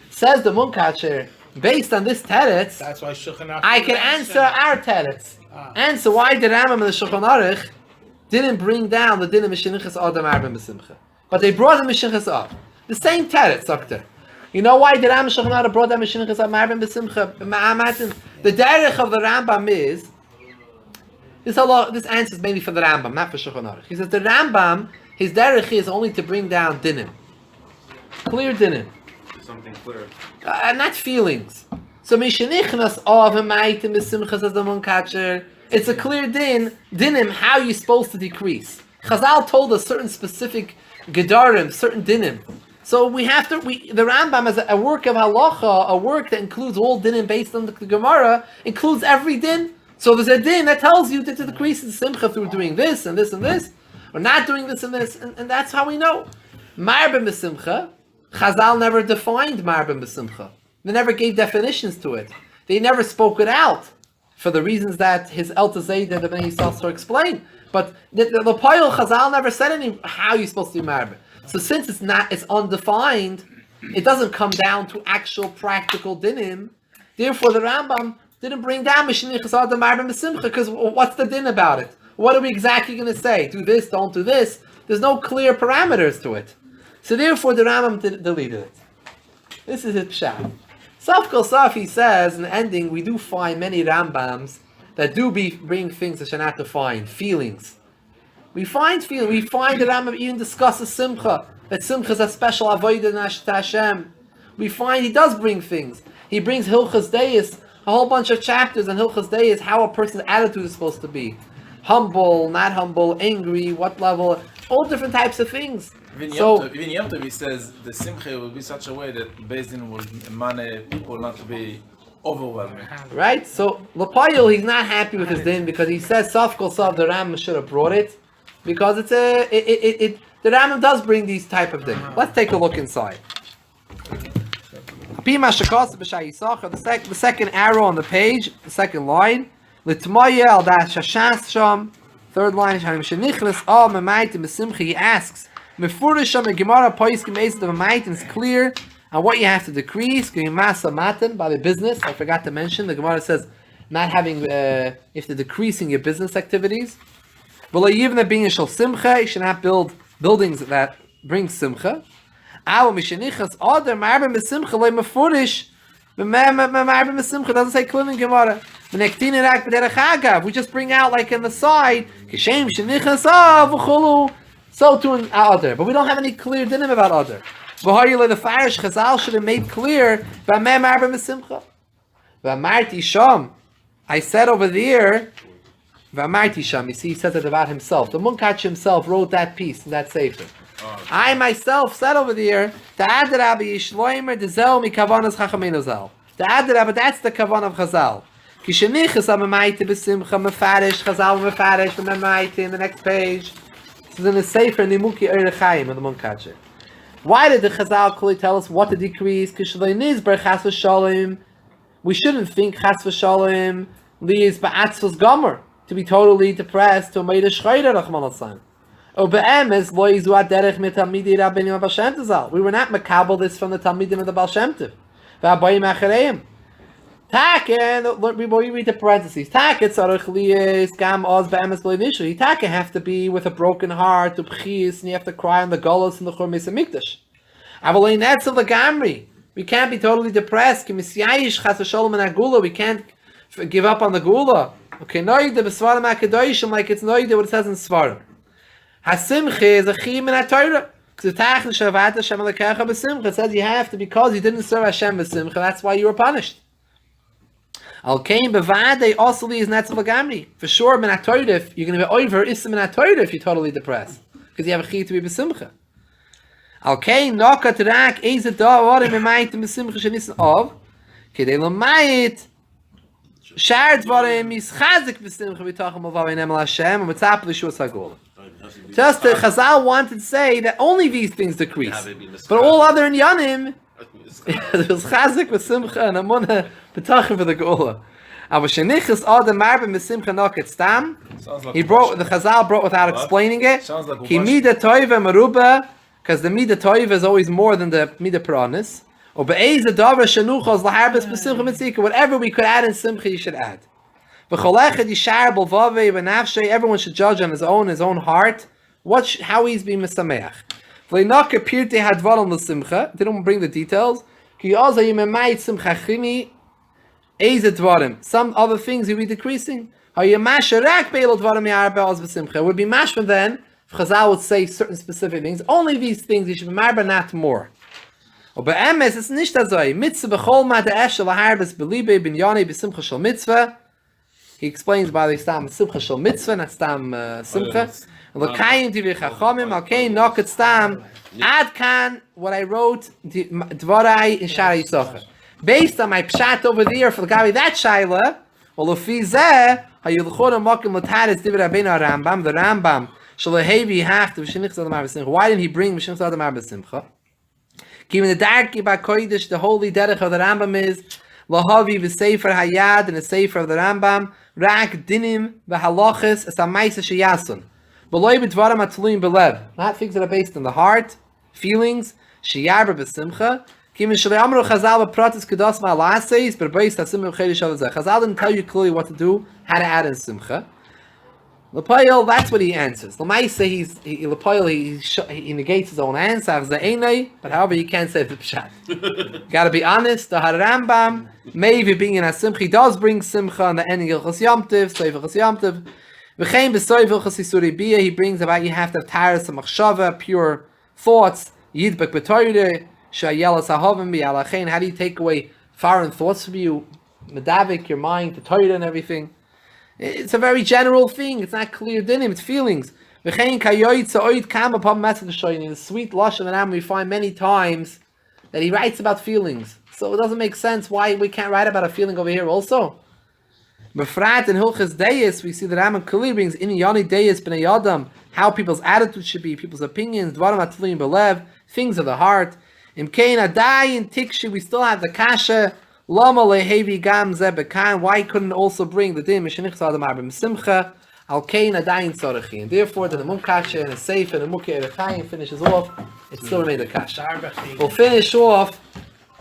Says the Munkasher, based on this teretz, That's why Shulchan Oruch I can answer our teretz. Answer why the Rambam and the Shulchan Oruch didn't bring down the din of MeShenichnas Adar Marbim beSimcha. But they brought the MeShenichnas Adar. The same teretz, Doctor. You know why the Rambam and Shulchan Oruch brought down MeShenichnas Adar Marbim beSimcha? The derech of the Rambam is, this answer is mainly for the Rambam, not for Shulchan Oruch. He says the Rambam, his derech is only to bring down dinim. Clear dinim. Something clear. Not feelings. So MeShenichnas Adar Marbim beSimcha says the Munkasher. It's a clear dinim, how you're supposed to decrease. Chazal told us certain specific gedarim, certain dinim. So the Rambam as a work of Halachah, a work that includes all dinim based on the Gemara, includes every din. So there's a din that tells you to decrease the simcha through doing this and this and this, or not doing this and this, and that's how we know. Marbim beSimcha, Chazal never defined Marbim beSimcha. They never gave definitions to it. They never spoke it out, for the reasons that his El Tazayd and the Ben Yisachar explained. But the Poyel Chazal never said how you're supposed to be married. So since it's undefined, it doesn't come down to actual practical dinim. Therefore, the Rambam didn't bring down MeShenichnas Adar Marbim beSimcha, because what's the din about it? What are we exactly going to say? Do this, don't do this. There's no clear parameters to it. So therefore, the Rambam deleted it. This is his pshat. Saf Kol Saf, he says in the ending, we do find many Rambams that do bring things that are not defined, feelings. We find the Rambam even discusses Simcha, that Simcha is a special avodah nash to Hashem. We find he does bring things. He brings Hilchas Deis, a whole bunch of chapters on Hilchas Deis, how a person's attitude is supposed to be. Humble, not humble, angry, what level, all different types of things. Even Yom Tov, he says the simcha will be such a way that Beis Din will manage people not to be overwhelming. Right? So L'Payil, he's not happy with his din because he says Saf Kol Saf, the Rambam should have brought it, because the Rambam does bring these type of din. Let's take a look inside. The second arrow on the page, the second line. L'Tmaya al Das Shashas Sham. Third line, MeShenichnas Adar Marbim beSimcha. He asks, Mefurish on Gemara Poiskim Eis the Mait, is clear on what you have to decrease. Masa Matan by the business. I forgot to mention. The Gemara says not having if they're decreasing your business activities. But even being a shel simcha, you should not build buildings that bring simcha. Our MeShenichnas Adar Marbim beSimcha le Mefurish. Marbim beSimcha doesn't say clearly in Gemara. We just bring out like in the side. Kishem Shenichnas Adar. So too in Adar, but we don't have any clear dinim about Adar. The Farish Chazal should have made clear Marbim beSimcha. V'amarti Sham, I said over there. V'amarti Sham, you see, he says it about himself. The Munkach himself wrote that piece in that sefer. I myself said over there, Ta'adar Rabbi Yishloimer Dezel mi Kavanas Chachamenu Zal. Ta'adar Rabbi, that's the Kavan of Chazal. Kishenichas Amamayte beSimcha Mefarish Chazal Mefarish V'Mamayte in the next page. This is in the Sefer Nimuki Erechaim of the Munkach. Why did the Chazal clearly tell us what to decrease? We shouldn't think Chas v'Shalom li's ba'atzvus gomer, to be totally depressed, to make a shchayda Rachman al-San. We were not makabel this from the Talmidim of the Baal Shem Tov. We read the parentheses. You have to be with a broken heart, and you have to cry on the Golos and the Chur Mesa Mikdash. We can't be totally depressed. We can't give up on the Gula. Okay, like it's noide what it says in Svarim. Hasimche is a chim in HaTorah. It says you have to, because you didn't serve Hashem beSimcha, that's why you were punished. Al Kain bevade also is not lagamri. For sure, min HaTorah, you're going to be over isim min HaTorah if you're totally depressed, because you have a chi to be beSimcha. Al Kain nokat rak eze da'arim emayit beSimcha shenissen of kidei l'mayit shar dvarim yischazik beSimcha v'tachem avavei nemel Hashem and mitzap l'shua sagol. Just the Chazal wanted to say that only these things decrease, but all other in Yanim, it was chazik beSimcha and amunah b'tachem for the Gola. MeShenichnas Adar Marbim beSimcha noket stam. He brought the Chazal brought without explaining it. Ki mida toiva meruba, because the mida toiva is always more than the mida pranis. Or be'eza davar shenuchos laharbes beSimcha mitzika. Whatever we could add in Simcha, you should add. Everyone should judge on his own heart. How he's being misameach. They don't bring the details. Some other things will be decreasing. It would be mashma then if Chazal would say certain specific things. Only these things you should be marba, not more. It's nicht so. Mitzvah b'chol ma de'esh laharbes b'libe b'nyane b'simcha shel mitzvah. He explains by the stam simcha shel mitzvah, not stam simcha. L'kayim divrei chachamim al kain noket stam ad kan what I wrote dvarai in Shara Yisocha. Based on my pshat over there for the guy that shaila, well lefi zeh hayilchon makim l'taris divrei Rabbeinu Rambam, the Rambam shalahevi hafte MeShenichnas Adar Marbim. Why didn't he bring MeShenichnas Adar Marbim simcha? Given the darki by kodesh, the holy derech of the Rambam is lahavi v'sefer hayad and the sefer of the Rambam. Rak dinim v'halachas as a ma'isa sheyasun. B'loi b'dvarim atluim b'lev. Not things that are based on the heart, feelings. Sheyarba b'simcha. Kimin shalei amru Chazal b'pratis kedos ma'alaseis b'beis hasimim chedesh avazeh. Chazal didn't tell you clearly what to do, how to add in simcha. L'payil, that's what he answers. L'maisa, he negates his own answer. But however, you can't say the pshat. Got to be honest. The Rambam, maybe being in a simcha, he does bring simcha on the ending of Chas Yom Tov, Sefer Chas Yom Tov. V'chein b'soivel Chas Yisuri Biyah, he brings about you have to have taras and machshava, pure thoughts. Yidbek b'toyre, shayelas ahavim b'yalachein. How do you take away foreign thoughts from you? Medavik, your mind, the Torah and everything. It's a very general thing. It's not clear dinim. It's feelings. The sweet lashon Rambam we find many times that he writes about feelings. So it doesn't make sense why we can't write about a feeling over here also. Befrat and Hilchas Deis, we see that Rambam clearly brings in Yoni Deis b'nei Adam how people's attitude should be, people's opinions, dvarim atluim b'lev, things of the heart. Imkein adai and tikshi, we still have the kasha. Lama lehevi gam zebekan. Why couldn't also bring the din MeShenichnas Adar Marbim simcha al kain adayin tzarachi? And therefore, the mukasha and the seif and the mukeh erechayim finishes off. It still remains a kasha. We'll finish off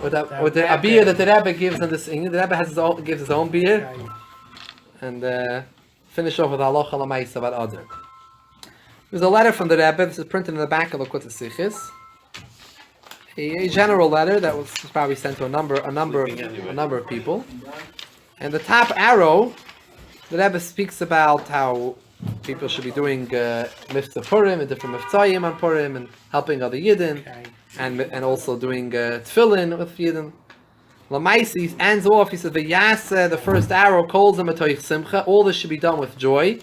with a beer that the Rebbe gives on the singing. The Rebbe gives his own beer, and finish off with Halachah l'maisa about Adar. There's a letter from the Rebbe. This is printed in the back of the Likutei Sichos. A general letter that was probably sent to a number of people. And the top arrow, the Rebbe speaks about how people should be doing mitzvah Purim and different mitzvahim on Purim and helping other Yidden, and also doing tefillin with Yidden. Lamaisi ends off. He says the first arrow calls him a toich simcha. All this should be done with joy,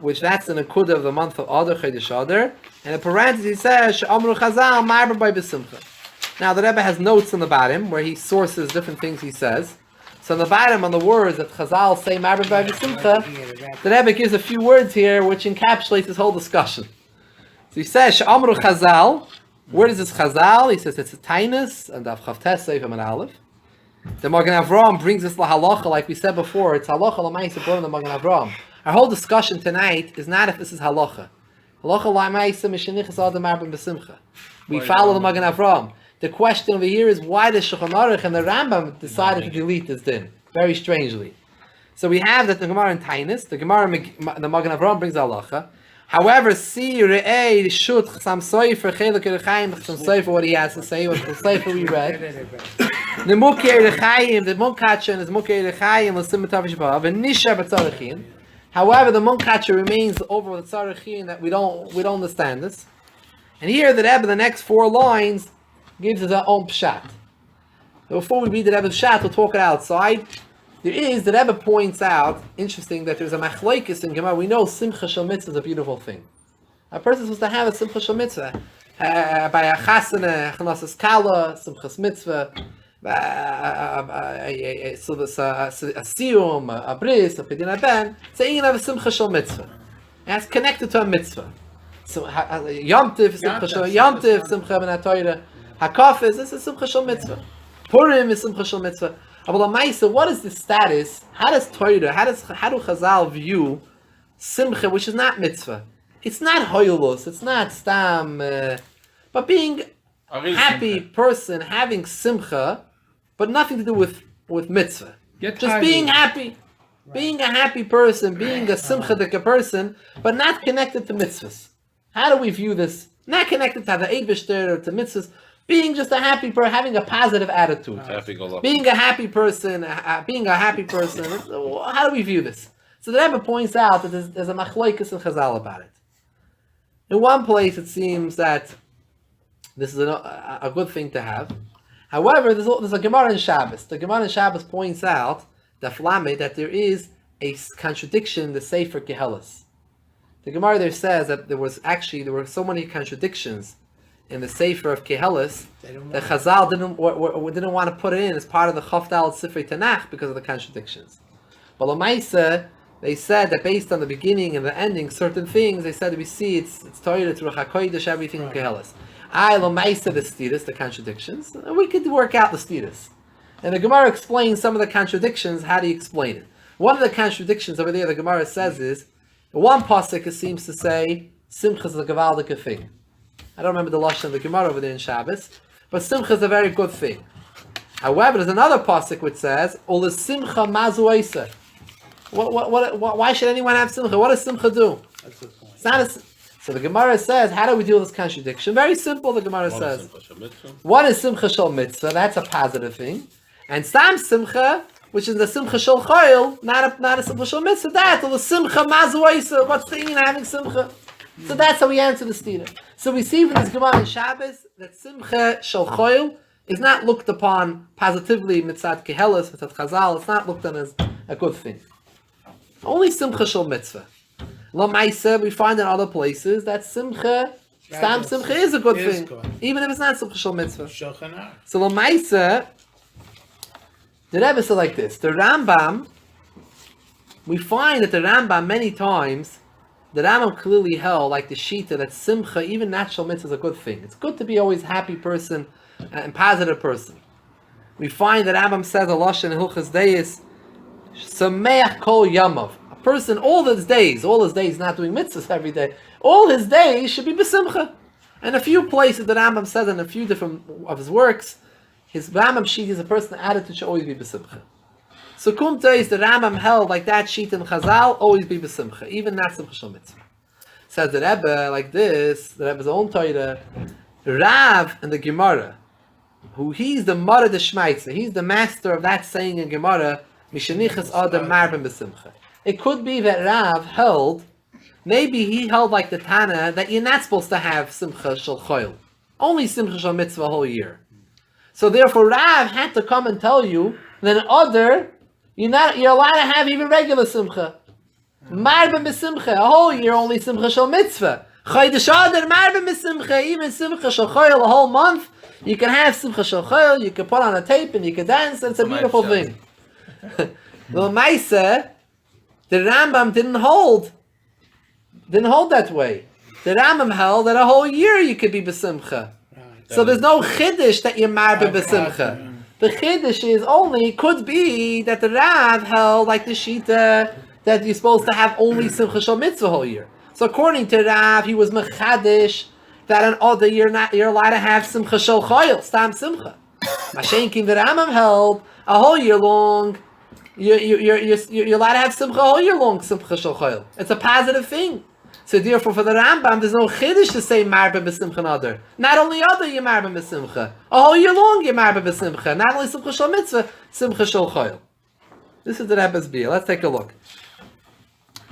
which that's the nekuda of the month of Adar, Chodesh Adar. And in parentheses he says, Amru Chazal Marba by beSimcha. Now the Rebbe has notes on the bottom where he sources different things he says. So on the bottom, on the words that Chazal say Marba by beSimcha, the Rebbe gives a few words here which encapsulates this whole discussion. So he says, Amru Chazal. Where is this Chazal? He says it's a Tainus and Avchavtes Seif and Aleph. The Magen Avraham brings us la Halachah, like we said before. It's Halachah l'maisa b'ram the Magen Avraham. Our whole discussion tonight is not if this is Halachah. Halachah la'maisa MeShenichnas Adar Marbim beSimcha. We follow the Magen Avraham. The question over here is why the Shulchan Oruch and the Rambam decided to delete this din? Very strangely. So we have that the Gemara in Tainus, the Magen Avraham brings halacha. However, see re'ei shut chasam soifer chelik erechaim chasam soifer what he has to say, what the soifer we read. The mukei erechaim, the munkatcher is mukei erechaim l'sim b'tavish b'av and nisha b'tzarachin. However, the munkatcher remains over the tzarachin that we don't understand this. And here the Rebbe, the next 4 lines, gives us our own pshat. Before we read the Rebbe's pshat, we'll talk it outside. The Rebbe points out, interesting, that there's a machlokes in Gemara. We know simcha shel mitzvah is a beautiful thing. A person is supposed to have a simcha shel mitzvah. By a chasana, chanasas kala, simchas mitzvah, so there's a siyum, a bris, a pidyon ben, so you can have a simcha shel mitzvah. And it's connected to a mitzvah. So Yom Tiv, simcha shel Yom Tiv, simcha ben HaTorah. Hakaf this is simcha shel mitzvah. Purim is simcha shel mitzvah. So what is the status? How does Torah, how do Chazal view simcha, which is not mitzvah? It's not hoylus, it's not stam, but being a happy person, having simcha, but nothing to do with mitzvah. Just being happy. Being a happy person, being a simcha-dika person, but not connected to mitzvahs. How do we view this? Not connected to the Eibishter or to mitzvahs. Being just a happy person, having a positive attitude. Being a happy person, How do we view this? So the Rebbe points out that there's a machlokes in Chazal about it. In one place, it seems that this is a good thing to have. However, there's a Gemara in Shabbos. The Gemara in Shabbos points out that there is a contradiction in the Sefer Kehelis. The Gemara there says that there were so many contradictions in the Sefer of Kehelis that Chazal didn't want to put it in as part of the Chavdal Sifrei Tanakh because of the contradictions. But Lamaisa, they said that based on the beginning and the ending, certain things, they said we see it's Torah, through HaKodesh, everything in Kehelis. Lamaisa the stiras, the contradictions, and we could work out the stiras. And the Gemara explains some of the contradictions. How do you explain it? One of the contradictions over there, the Gemara says is, one pasuk seems to say, Simcha is a gewaldige thing. I don't remember the lashon of the Gemara over there in Shabbos, but Simcha is a very good thing. However, there's another pasuk which says, Ol Simcha mazu eisa. Why should anyone have Simcha? What does Simcha do? So the Gemara says, how do we deal with this contradiction? Very simple, the Gemara says. One is Simcha shel mitzvah, that's a positive thing. And Sam Simcha, which is the Simcha shel chayil, not a Simcha shel mitzvah, that's the Simcha mazu eisa. What's the in having Simcha? So that's how we answer the stira. So we see from this Gemara in Shabbos that Simcha Shel Choil is not looked upon positively mitzad Kehelis, mitzad Chazal. It's not looked on as a good thing. Only Simcha Shel Mitzvah. Lamaisa, we find in other places that Simcha, Stam Simcha is a good thing, even if it's not Simcha Shel Mitzvah. So Lamaisa, the Rebbe said like this: the Rambam, we find that the Rambam many times. The Rambam clearly held, like the Shita, that Simcha, even natural mitzvah, is a good thing. It's good to be always a happy person and positive person. We find that Rambam says a lashon in Hilchos Deis, Sameach kol yamav. A person, all his days, not doing mitzvahs every day, all his days should be beSimcha. And a few places that Rambam says in a few different of his works, his Rambam Shita is a person's attitude should always be beSimcha. So Kumta is the Rambam held like that sheet in Chazal, always be beSimcha, even not Simcha Shel Mitzvah. Says the Rebbe like this, the Rebbe's own Torah, Rav and the Gemara, who he's the Mara de Shmaitza, he's the master of that saying in Gemara, MeShenichnas Adar Marbim beSimcha. It could be that Rav held, maybe he held like the Tana, that you're not supposed to have Simcha Shel Choil, only Simcha Shel Mitzvah a whole year. So therefore Rav had to come and tell you that Adar, you're allowed to have even regular Simcha. Marbim beSimcha, a whole year only Simcha Shel Mitzvah. Chodesh Adar Marbim beSimcha, even Simcha Shel Choil a whole month. You can have Simcha Shel Choil, you can put on a tape and you can dance, and it's a beautiful thing. Well, Maisa, the Rambam didn't hold that way. The Rambam held that a whole year you could be beSimcha. So there's no chiddush that you're Marbim beSimcha. The chiddush is only, could be that the Rav held like the Shita that you're supposed to have only Simcha Shel Mitzvah whole year. So according to Rav, he was mechadish that an other you're allowed to have simcha shel chayil, stam simcha. Mashenkin the Rambam held a whole year long. You're allowed to have simcha a whole year long, simcha shel chayil. It's a positive thing. So therefore, for the Rambam, there's no chiddush to say marbim beSimcha Adar. Not only Adar you marbim beSimcha, a whole year long you marbim beSimcha. Not only simcha shel mitzvah, simcha shel chayil. This is the Rebbe's beer. Let's take a look.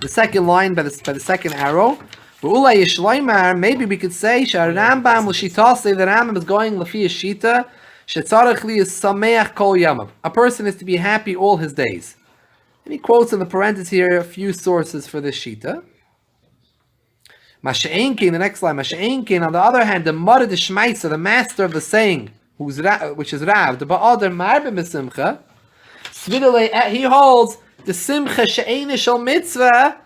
The second line by the second arrow. Maybe we could say Rambam l'shita, the Rambam is going lefi shita. Shetzarech li is sameach kol yamav. A person is to be happy all his days. And he quotes in the parenthesis here a few sources for this shita. Masha'enkin, the next line. Masha'enkin, on the other hand, the mother the shmaisa, the master of the saying, which is Rav, the ba'adar marbim beSimcha. He holds the simcha she'eina shel mitzvah,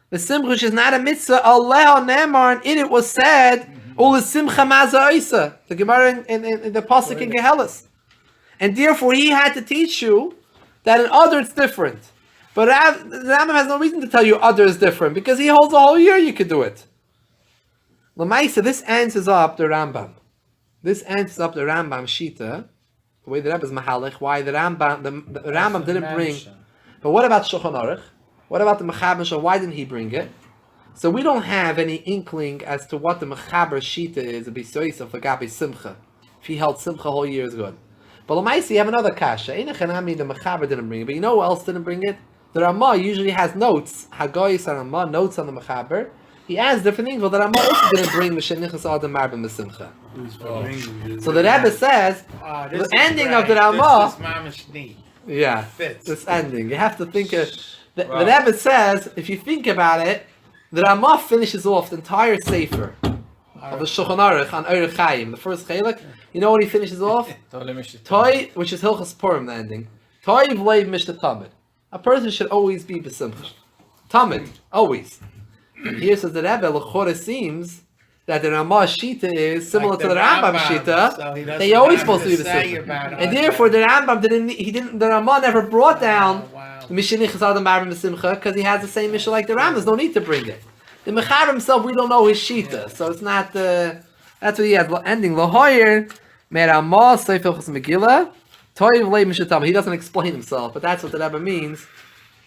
the simcha which is not a mitzvah, aleha nemar, and in it was said, ul simcha maza oisa, the Gemara in the pasuk in Gehelas. And therefore he had to teach you that in other it's different. But the Rambam has no reason to tell you other is different, because he holds a whole year you could do it. L'maisa, this answers up the Rambam. This answers up the Rambam Shita, the way the Rebbe is Mahalach, why the Rambam didn't bring. But what about Shulchon Oruch? What about the Mechaber Shul? Why didn't he bring it? So we don't have any inkling as to what the Mechaber Shita is, a bisois of Agape Simcha. If he held Simcha a whole year is good. But l'maisa, you have another kasha. The Mechaber didn't bring it, but you know who else didn't bring it? The Ramah usually has notes, Hagoyis and Ramah, notes on the Mechaber. He adds different things, but the Ramah also didn't bring MeShenichnas Adar Marbim beSimcha. So the Rebbe says, the ending of the Ramah, yeah, this ending. You have to think of, the Rebbe says, if you think about it, the Ramah finishes off the entire Sefer of the Shulchan Oruch on Orech Chaim, the first Chelek. You know what he finishes off? Toy, which is Hilchas Purim, the ending. Toy v'leiv mishta tamid. A person should always be beSimcha. Tamid, always. And here says the Rebbe, l'chora seems that the Ramah Shita is similar to the Rambam Shita. So that you're always supposed to be beSimcha. And therefore the Rambam the Ramah never brought down the MeShenichnas Adar Marbim beSimcha because he has the same mission like the Rambam. There's no need to bring it. The Mechaber himself, we don't know his Shita, so it's not. That's what he has. Ending Lahoyer Meramah Seif Hilchos Megillah Toiv Lei Mishatam. He doesn't explain himself, but that's what the Rebbe means.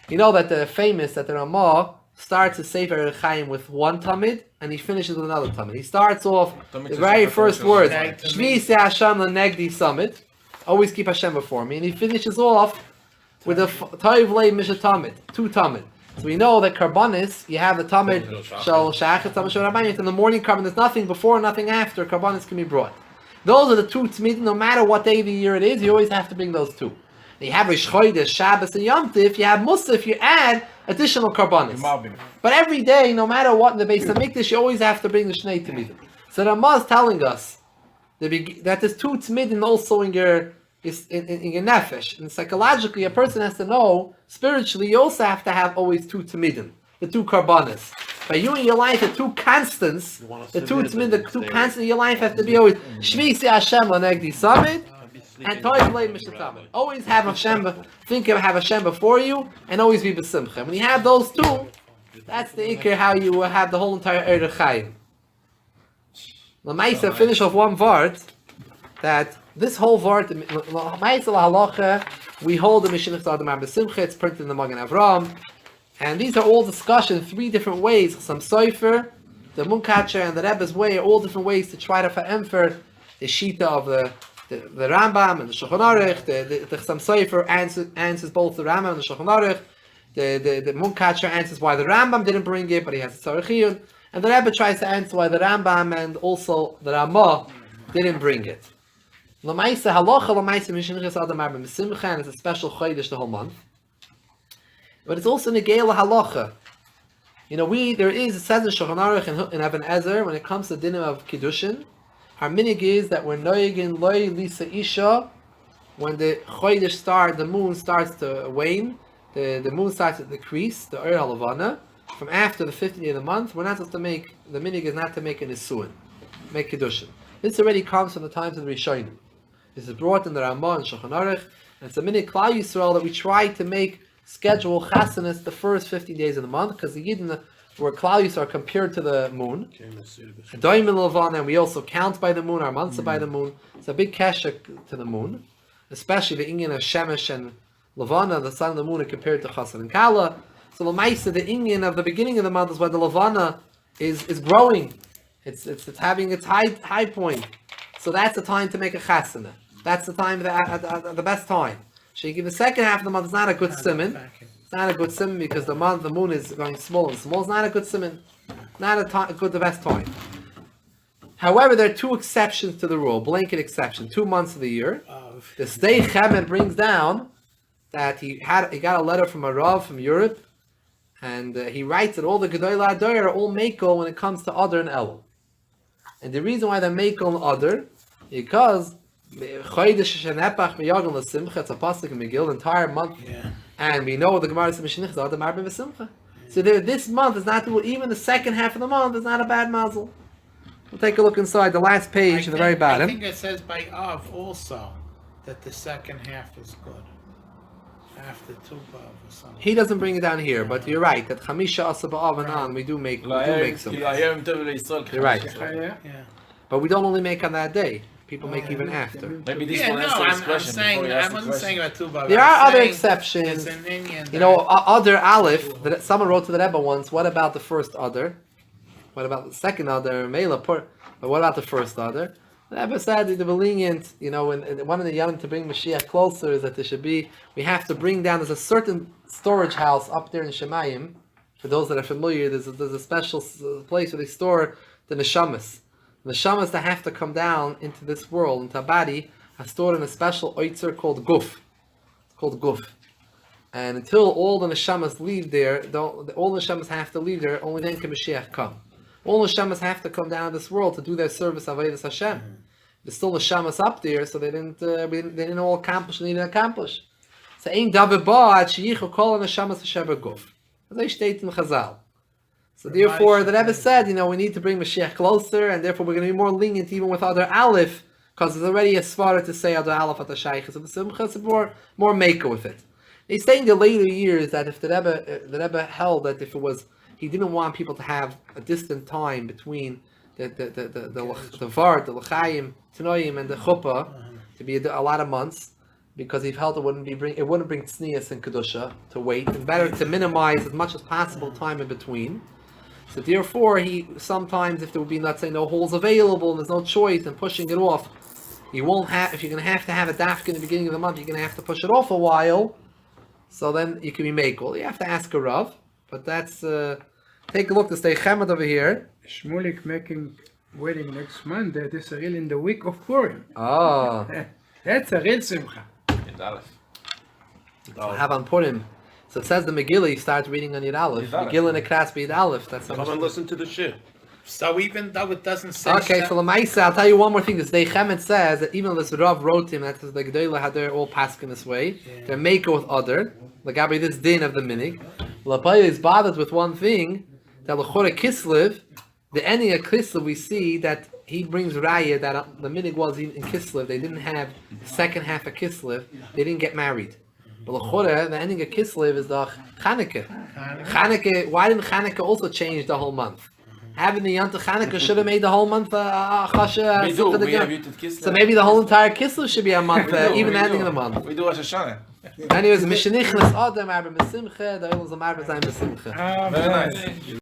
You know that the famous that the Ramah starts a Sefer Chaim with one Tamid and he finishes with another Tamid. He starts off the very first words, Shmi Se Hashem Lenegdi Summit. Always keep Hashem before me, and he finishes off with a Toiv Lei Mishatamid, two Tamid. So we know that Karbonis, you have the Tamid Shal Shachet Tamid Shal Rabbanit. In the morning carbon, there's nothing before, nothing after. Karbonis can be brought. Those are the two Tzmid. No matter what day of the year it is, you always have to bring those two. You have Rish Chodesh, Shabbos, and Yom Tif. You have Musaf. You add additional Karbonis. But every day, no matter what in the base of Mikdash, you always have to bring the Shnei Tamidim. So Ramah is telling us that there's two Tzmidin also in your nefesh, and psychologically, a person has to know spiritually. You also have to have always two tamidim, the two karbanas. By you in your life, the two constants, the two constants in your life have to be always Shmi Se Hashem Lenegdi Summit and Toiv Lei Mishatamid. Always have Hashem, have Hashem before you, and always be beSimcha. When you have those two, that's the ikar how you have the whole entire Orech Chaim. L'maisa finish off one vart that. This whole vart, Halachah, we hold the MeShenichnas Adar Marbim beSimcha. It's printed in the Magen Avram, and these are all discussions, three different ways. Some Sofer, the Munkacher, and the Rebbe's way are all different ways to try to emphasize the Shita of the Rambam and the Shulchon Oruch. The Some Sofer answers both the Rambam and the Shulchan Oruch. The Munkacher answers why the Rambam didn't bring it, but he has a Tzarechiyun, and the Rebbe tries to answer why the Rambam and also the Ramah didn't bring it. L'maisa Halachah, L'maisa MeShenichnas Adar Marbim beSimcha, and it's a special chodesh the whole month. But it's also Negela Halachah. You know, it says in Shulchan Oruch and Even Ezer, when it comes to dinner of Kiddushin, our minig is that we're noyegin loy lisa isha, when the chodesh the moon starts to wane, the moon starts to decrease, the Ur Halavana, from after the 15th day of the month, we're not supposed to make, the minig is not to make an Isuin, make Kiddushin. This already comes from the times of the Rishonim. This is brought in the Ramah and Shulchan Oruch, and it's a minig Klal Yisrael that we try to schedule chasanas the first 15 days of the month, because the Yidden where Klal Yisrael are compared to the moon. Doim and Levana, and we also count by the moon, our months are by the moon. It's a big kesher to the moon, especially the Inyan of Shemesh and Levana, the sun and the moon, are compared to Chassan and Kala. So Lamaisa, the Inyan of the beginning of the month is when the Levana is growing. It's having its high point. So that's the time to make a chasana. That's the time, the best time. So you give the second half of the month, it's not a good simon. It's not a good simon because the moon is going small and small. It's not a good simon. Not the best time. However, there are two exceptions to the rule, blanket exception, 2 months of the year. The Sdei Chemed brings down that he got a letter from a Rav from Europe, and he writes that all the Gedolei Adar are all Mekel when it comes to Adar and Elul. And the reason why they're Mekel and Adar, because it's a pasuk in Megillah, the entire month, and we know the Gemara says MeShenichnas Adar Marbim beSimcha. So this month is not, even the second half of the month is not a bad mazel. We'll take a look inside the last page at the very bottom. I think it says by Av also that the second half is good. After 2 Av or something. He doesn't bring it down here, but you're right that Chamisha Asa B'Av and on we do make some. You're right, Yeah. but we don't only make on that day. People make even after. Maybe this Yeah, one no, answers this I'm question. saying, before you I ask the wasn't question. saying about 2 Av. There are other exceptions. It's an Indian. You know, Adar Aleph, that someone wrote to the Rebbe once, what about the first Adar? What about the second Adar? But what about the first Adar? The Rebbe said the lenient, you know, and one of the Yom to bring Mashiach closer is that we have to bring down, there's a certain storage house up there in Shemayim. For those that are familiar, there's a special place where they store the neshamas. The neshamas that have to come down into this world, into a body, are stored in a special oitzer called guf. It's called guf. And until all the neshamas leave there, all the neshamas have to leave there, only then can Mashiach come. All the neshamas have to come down to this world to do their service of Avodas Hashem. There's still neshamas up there, so they didn't all accomplish what they needed to accomplish. So ein davar ba ad sheyichu kol neshamas hashem guf. As I state in Chazal. So therefore, the Rebbe said, you know, we need to bring Mashiach closer, and therefore we're going to be more lenient even with Adar Aleph, because there's already a svara to say Adar Aleph at the Shaykhs of the Simcha, so more maker with it. They say in the later years that if the Rebbe held that if it was, he didn't want people to have a distant time between the Vart, the L'chaim, Tanoim, and the Chuppah, to be a lot of months, because he felt it wouldn't bring tznius and kedusha to wait, and better to minimize as much as possible time in between. So therefore, he sometimes, if there would be, let's say, no holes available and there's no choice and pushing it off, you won't have. If you're going to have a dafka in the beginning of the month, you're going to have to push it off a while. So then you can be mekel. You have to ask a rav, but that's take a look. To stay chemed over here. Shmulik making wedding next Monday. This is real in the week of Purim. Oh, That's a real simcha. have on Purim. So it says the Megillah. You start reading on Yud Aleph. Megillah and Ekras B'Yud Aleph. That's Come and listen to the shir. So even though it doesn't say okay. So Lamaisa, I'll tell you one more thing. This Dei Chemet says that even though this Rav wrote him, that the Gedolei Hadar all paskin this way. They're maker with other. Lagabi this din of the minig. Lapaya is bothered with one thing. That L'chora Kislev, the ending of Kislev, we see that he brings raya that the minig was in Kislev. They didn't have the second half of Kislev. They didn't get married. But L'chora, the ending of Kislev is the Chanukah. Chanukah. Why didn't Chanukah also change the whole month? Having the Yonta Chanukah should have made the whole month Chasha. So maybe the whole entire Kislev should be a month, even the ending of the month. We do Rosh Hashanah. Anyways, MeShenichnas Adar Marbim beSimcha, the Olam Zamar beSimcha. Very nice.